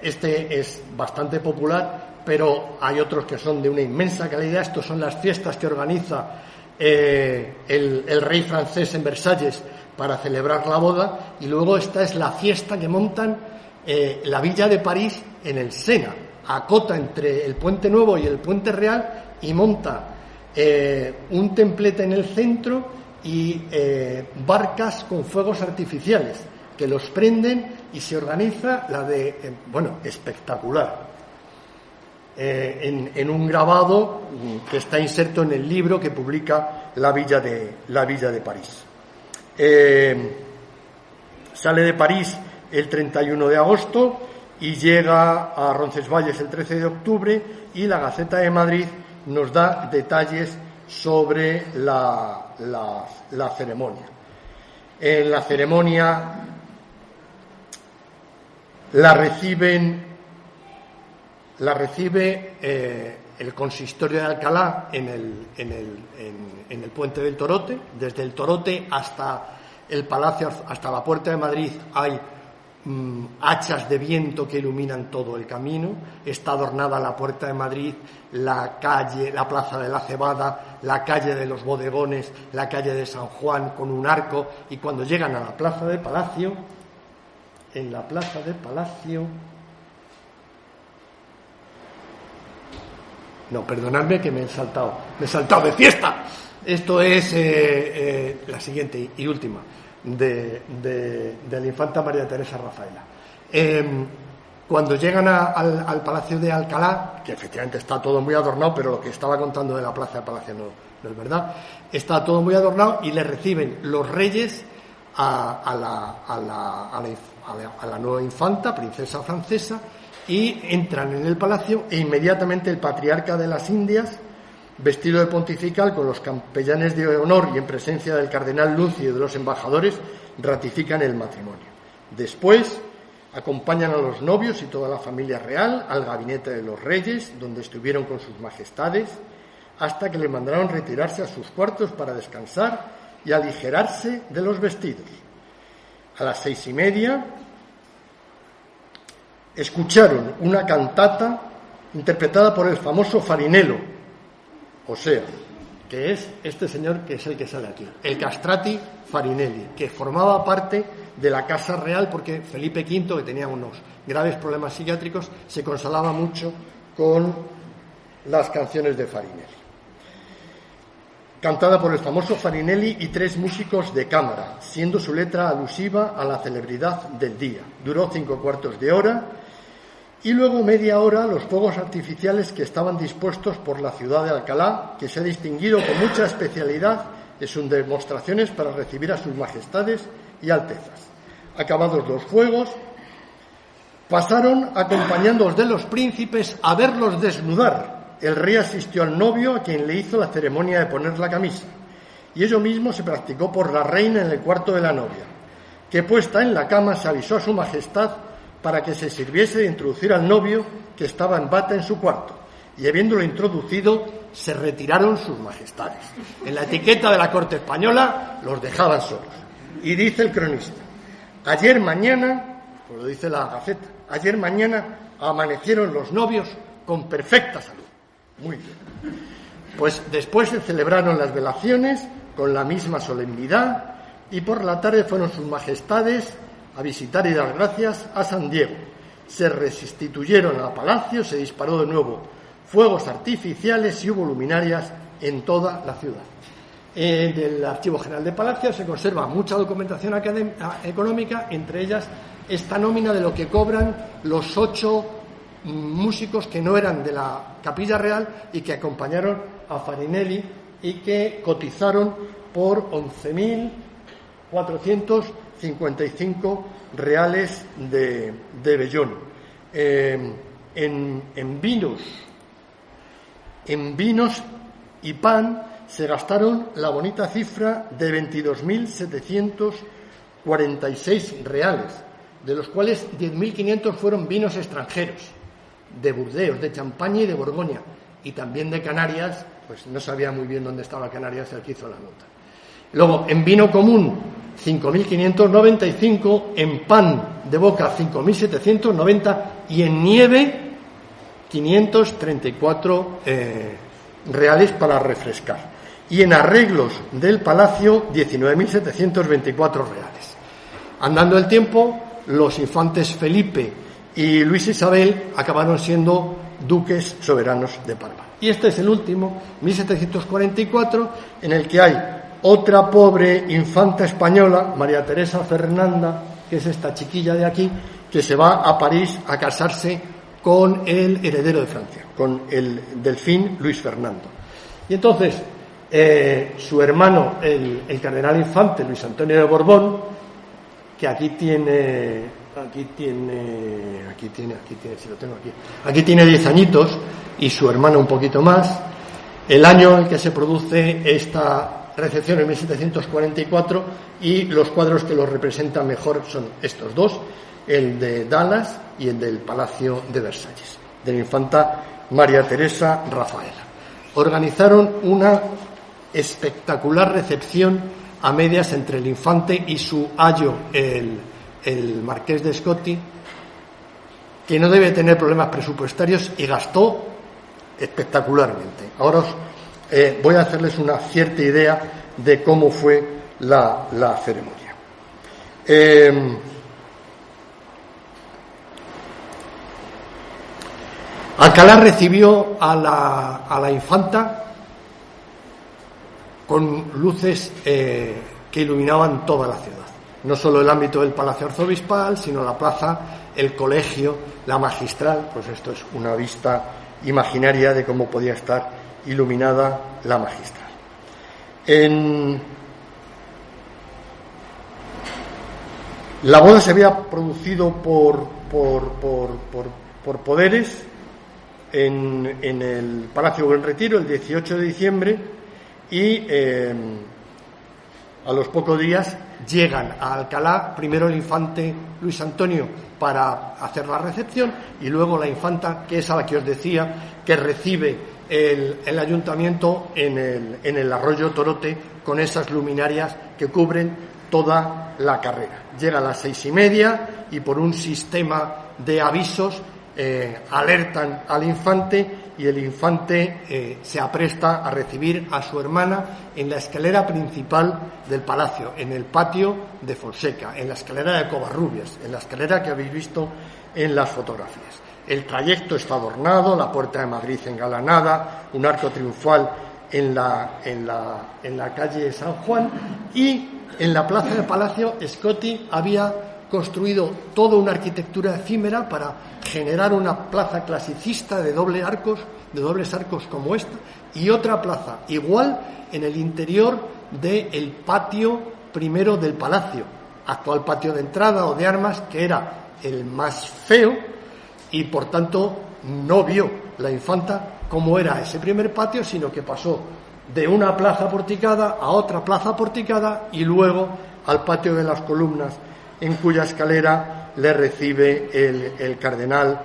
Este es bastante popular, pero hay otros que son de una inmensa calidad. Estos son las fiestas que organiza el rey francés en Versalles para celebrar la boda, y luego esta es la fiesta que montan la Villa de París en el Sena, acota entre el Puente Nuevo y el Puente Real, y monta un templete en el centro y barcas con fuegos artificiales que los prenden, y se organiza la de, espectacular, en un grabado que está inserto en el libro que publica la Villa de París. Sale de París el 31 de agosto y llega a Roncesvalles el 13 de octubre, y la Gaceta de Madrid nos da detalles sobre la ceremonia. En la ceremonia la recibe el consistorio de Alcalá en el puente del Torote. Desde el Torote hasta el palacio, hasta la Puerta de Madrid, hay hachas de viento que iluminan todo el camino. Está adornada la Puerta de Madrid, la calle, la Plaza de la Cebada, la calle de los Bodegones, la calle de San Juan con un arco, y cuando llegan a la Plaza de Palacio, en la Plaza de Palacio, no, perdonadme que me he saltado de fiesta. Esto es la siguiente y última de la infanta María Teresa Rafaela. Cuando llegan al Palacio de Alcalá, que efectivamente está todo muy adornado, pero lo que estaba contando de la Plaza de Palacio no es verdad, está todo muy adornado, y le reciben los reyes a la nueva infanta, princesa francesa, y entran en el palacio, e inmediatamente el patriarca de las Indias, vestido de pontifical, con los capellanes de honor y en presencia del cardenal Lucio y de los embajadores, ratifican el matrimonio. Después acompañan a los novios y toda la familia real al gabinete de los reyes, donde estuvieron con sus majestades, hasta que le mandaron retirarse a sus cuartos para descansar y aligerarse de los vestidos. A las 6:30 escucharon una cantata interpretada por el famoso Farinello, o sea, que es este señor que es el que sale aquí, el Castrati Farinelli, que formaba parte de la Casa Real, porque Felipe V, que tenía unos graves problemas psiquiátricos, se consolaba mucho con las canciones de Farinelli. Cantada por el famoso Farinelli y 3 músicos de cámara, siendo su letra alusiva a la celebridad del día. Duró 5/4 de hora, y luego media hora los fuegos artificiales que estaban dispuestos por la ciudad de Alcalá, que se ha distinguido con mucha especialidad en sus demostraciones para recibir a sus majestades y altezas. Acabados los fuegos, pasaron acompañándolos de los príncipes a verlos desnudar. El rey asistió al novio, a quien le hizo la ceremonia de poner la camisa, y ello mismo se practicó por la reina en el cuarto de la novia, que puesta en la cama se avisó a su majestad para que se sirviese de introducir al novio, que estaba en bata en su cuarto, y habiéndolo introducido se retiraron sus majestades. En la etiqueta de la corte española los dejaban solos. Y dice el cronista: ayer mañana, pues lo dice la Gaceta, ayer mañana amanecieron los novios con perfecta salud. Muy bien. Pues después se celebraron las velaciones con la misma solemnidad, y por la tarde fueron sus majestades a visitar y dar gracias a San Diego. Se restituyeron al palacio, se disparó de nuevo fuegos artificiales y hubo luminarias en toda la ciudad. En el Archivo General de Palacio se conserva mucha documentación económica, entre ellas esta nómina de lo que cobran los 8 músicos que no eran de la Capilla Real y que acompañaron a Farinelli, y que cotizaron por 11.455 reales de vellón. En vinos y pan se gastaron la bonita cifra de 22.746 reales, de los cuales 10.500 fueron vinos extranjeros, de Burdeos, de Champaña y de Borgoña, y también de Canarias. Pues no sabía muy bien dónde estaba Canarias el que hizo la nota. Luego, en vino común, 5.595, en pan de boca, 5.790, y en nieve, 534 reales para refrescar. y en arreglos del palacio 19.724 reales. Andando el tiempo, los infantes Felipe y Luis Isabel acabaron siendo duques soberanos de Parma. Y este es el último, 1744, en el que hay otra pobre infanta española, María Teresa Fernanda, que es esta chiquilla de aquí, que se va a París a casarse con el heredero de Francia, con el delfín Luis Fernando. Y entonces su hermano, el cardenal infante Luis Antonio de Borbón, que aquí tiene, si lo tengo aquí tiene 10 añitos, y su hermano un poquito más. El año en que se produce esta recepción, en 1744, y los cuadros que los representan mejor son estos dos, el de Dallas y el del Palacio de Versalles, de la infanta María Teresa Rafaela. Organizaron una espectacular recepción a medias entre el infante y su ayo, el marqués de Scotti, que no debe tener problemas presupuestarios y gastó espectacularmente. Ahora voy a hacerles una cierta idea de cómo fue la ceremonia. Alcalá recibió a la infanta con luces que iluminaban toda la ciudad. No solo el ámbito del Palacio Arzobispal, sino la plaza, el colegio, la magistral. Pues esto es una vista imaginaria de cómo podía estar iluminada la magistral. La boda se había producido por poderes en el Palacio Buen Retiro el 18 de diciembre y a los pocos días llegan a Alcalá primero el infante Luis Antonio para hacer la recepción y luego la infanta, que es a la que os decía, que recibe el ayuntamiento en el arroyo Torote con esas luminarias que cubren toda la carrera. Llega a las 6:30 y por un sistema de avisos alertan al infante y el infante se apresta a recibir a su hermana en la escalera principal del palacio, en el patio de Fonseca, en la escalera de Covarrubias, en la escalera que habéis visto en las fotografías. El trayecto está adornado, la Puerta de Madrid engalanada, un arco triunfal en la calle San Juan, y en la plaza del Palacio Scotti había construido toda una arquitectura efímera para generar una plaza clasicista de dobles arcos como esta, y otra plaza igual en el interior del patio primero del palacio, actual patio de entrada o de armas, que era el más feo, y por tanto no vio la infanta cómo era ese primer patio, sino que pasó de una plaza porticada a otra plaza porticada y luego al patio de las columnas, en cuya escalera le recibe el cardenal,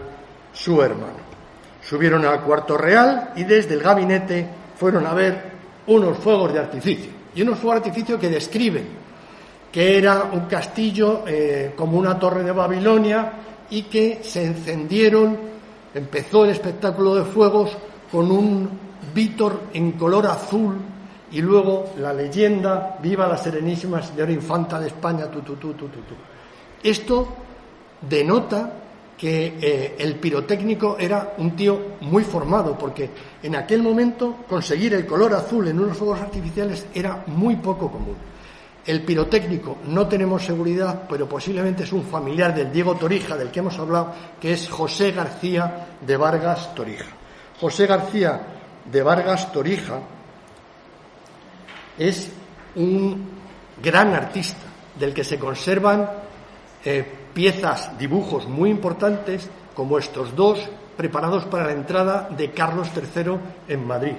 su hermano. Subieron al cuarto real y desde el gabinete fueron a ver unos fuegos de artificio. Y unos fuegos de artificio que describen que era un castillo como una torre de Babilonia y que se encendieron, empezó el espectáculo de fuegos con un vítor en color azul y luego la leyenda "Viva la Serenísima Señora Infanta de España, tu. Esto denota que el pirotécnico era un tío muy formado, porque en aquel momento conseguir el color azul en unos fuegos artificiales era muy poco común. El pirotécnico, no tenemos seguridad, pero posiblemente es un familiar del Diego Torija, del que hemos hablado, que es José García de Vargas Torija. José García de Vargas Torija es un gran artista, del que se conservan piezas, dibujos muy importantes, como estos dos preparados para la entrada de Carlos III en Madrid.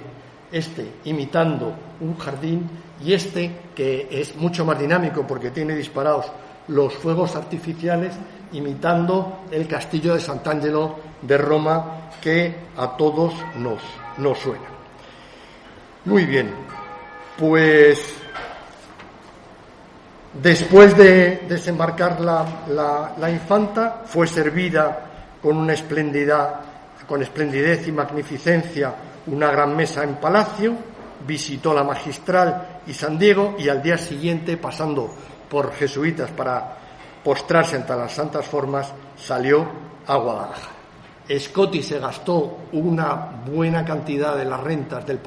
Este imitando un jardín y este que es mucho más dinámico porque tiene disparados los fuegos artificiales, imitando el castillo de Sant'Angelo de Roma, que a todos nos suena. Muy bien, pues después de desembarcar la infanta, fue servida con esplendidez y magnificencia una gran mesa en palacio, visitó la Magistral y San Diego, y al día siguiente, pasando por jesuitas para postrarse ante las santas formas, salió a Guadalajara. Scotti se gastó una buena cantidad de las rentas del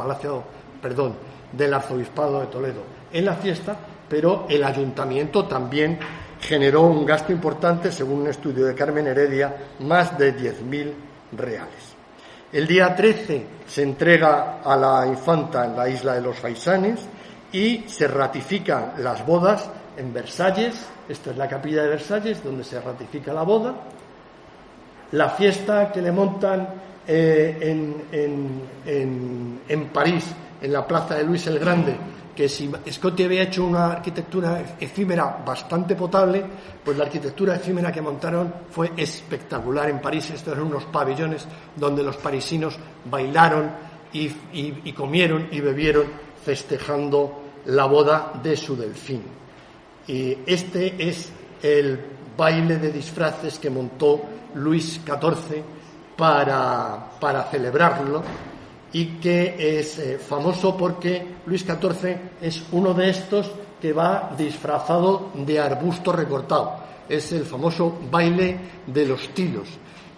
arzobispado de Toledo en la fiesta, pero el ayuntamiento también generó un gasto importante, según un estudio de Carmen Heredia, más de 10.000 reales. El día 13 se entrega a la infanta en la isla de los Faisanes y se ratifican las bodas en Versalles. Esta es la capilla de Versalles, donde se ratifica la boda. La fiesta que le montan en París, en la plaza de Luis el Grande, que si Scotti había hecho una arquitectura efímera bastante potable, pues la arquitectura efímera que montaron fue espectacular en París. Estos eran unos pabellones donde los parisinos bailaron y comieron y bebieron festejando la boda de su delfín. Y este es el baile de disfraces que montó Luis XIV para celebrarlo, y que es famoso porque Luis XIV es uno de estos que va disfrazado de arbusto recortado. Es el famoso baile de los tilos,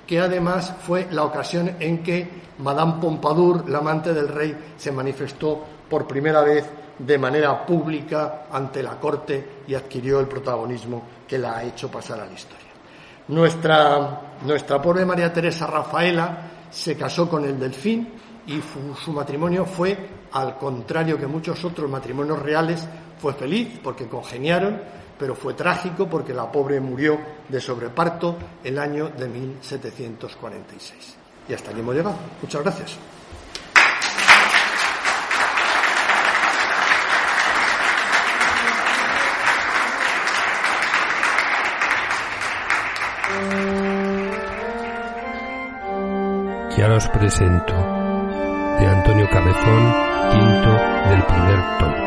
que además fue la ocasión en que Madame Pompadour, la amante del rey, se manifestó por primera vez de manera pública ante la corte y adquirió el protagonismo que la ha hecho pasar a la historia. Nuestra pobre María Teresa Rafaela se casó con el delfín, y su matrimonio fue, al contrario que muchos otros matrimonios reales, fue feliz porque congeniaron, pero fue trágico porque la pobre murió de sobreparto el año de 1746. Y hasta aquí hemos llegado. Muchas gracias. Ya os presento, de Antonio Cabezón, quinto del primer tomo.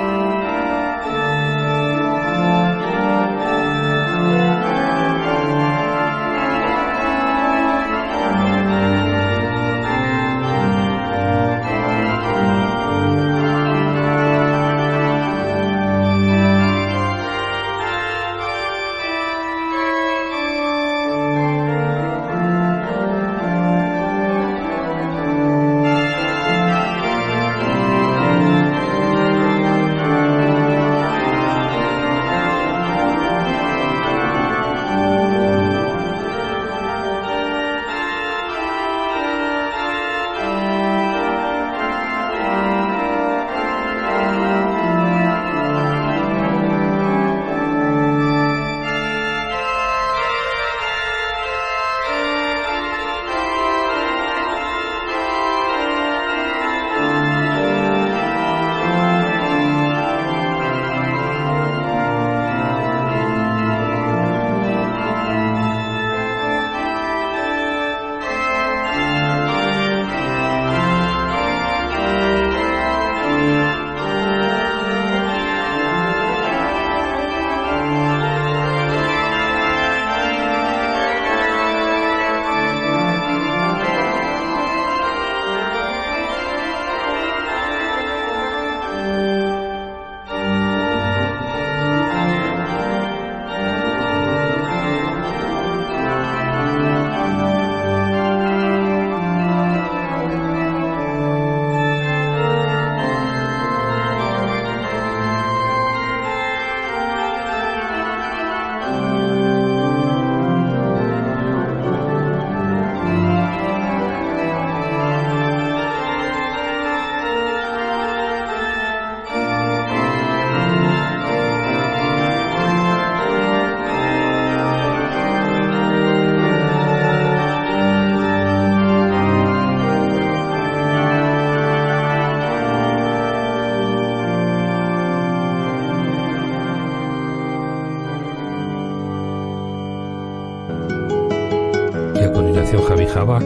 Javi Java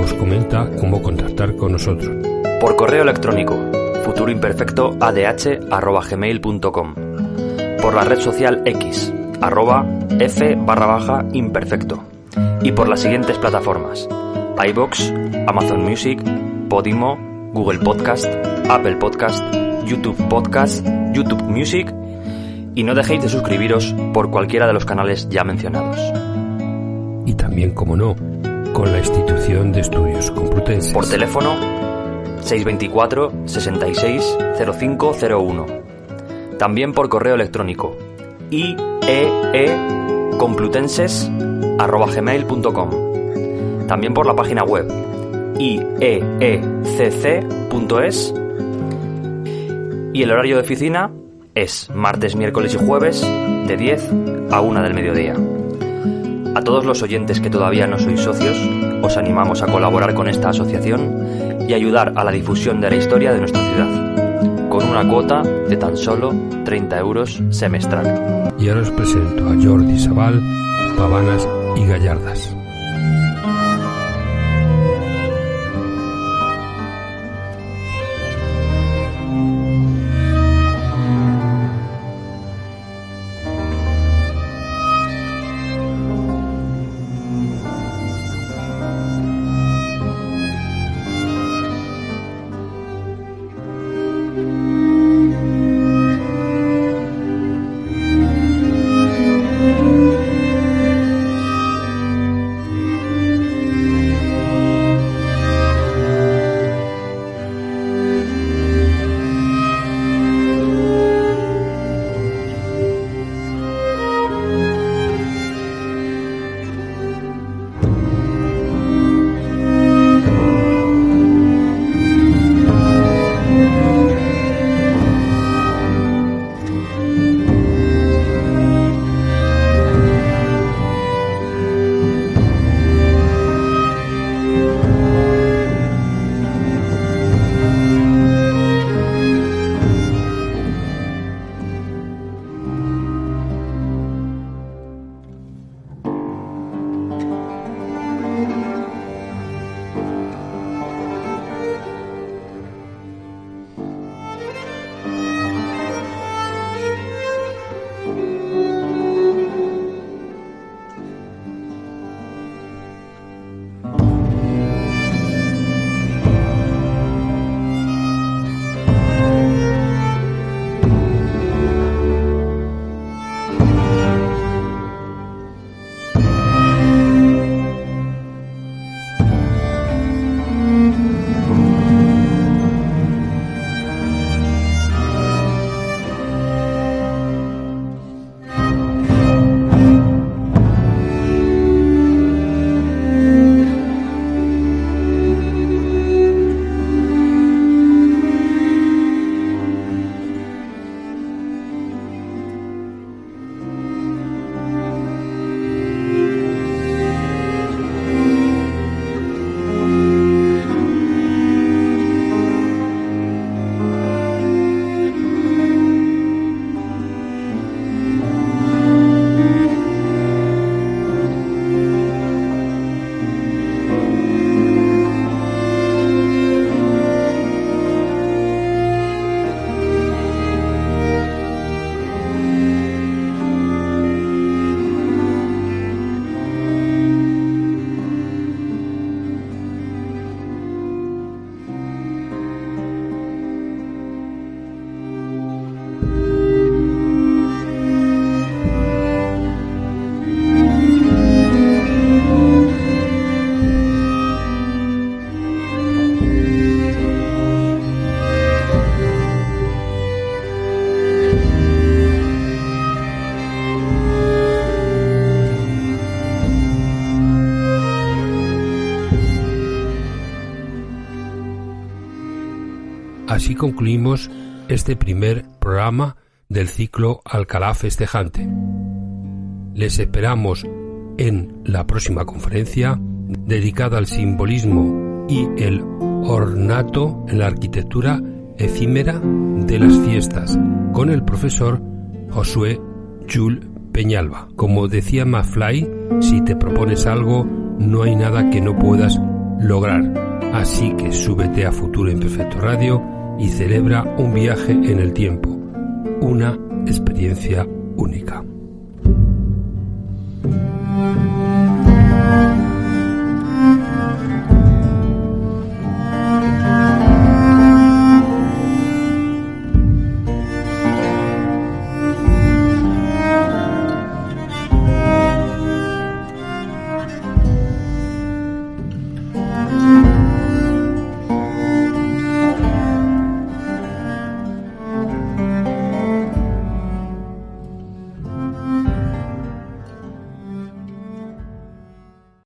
os comenta cómo contactar con nosotros. Por correo electrónico futuroimperfecto@gmail.com, por la red social X @f_imperfecto, y por las siguientes plataformas: iVoox, Amazon Music, Podimo, Google Podcast, Apple Podcast, YouTube Podcast, YouTube Music, y no dejéis de suscribiros por cualquiera de los canales ya mencionados. Y también, como no, con la Institución de Estudios Complutenses. Por teléfono 624 66 0501. También por correo electrónico ieecomplutenses@gmail.com. También por la página web ieecc.es. Y el horario de oficina es martes, miércoles y jueves de 10 a 1 del mediodía. A todos los oyentes que todavía no sois socios, os animamos a colaborar con esta asociación y ayudar a la difusión de la historia de nuestra ciudad, con una cuota de tan solo 30 euros semestral. Y ahora os presento a Jordi Sabal, Pavanas y Gallardas. Así concluimos este primer programa del ciclo Alcalá Festejante. Les esperamos en la próxima conferencia dedicada al simbolismo y el ornato en la arquitectura efímera de las fiestas, con el profesor Josué Jules Peñalba. Como decía McFly, si te propones algo, no hay nada que no puedas lograr. Así que súbete a Futuro Imperfecto Radio y celebra un viaje en el tiempo, una experiencia única.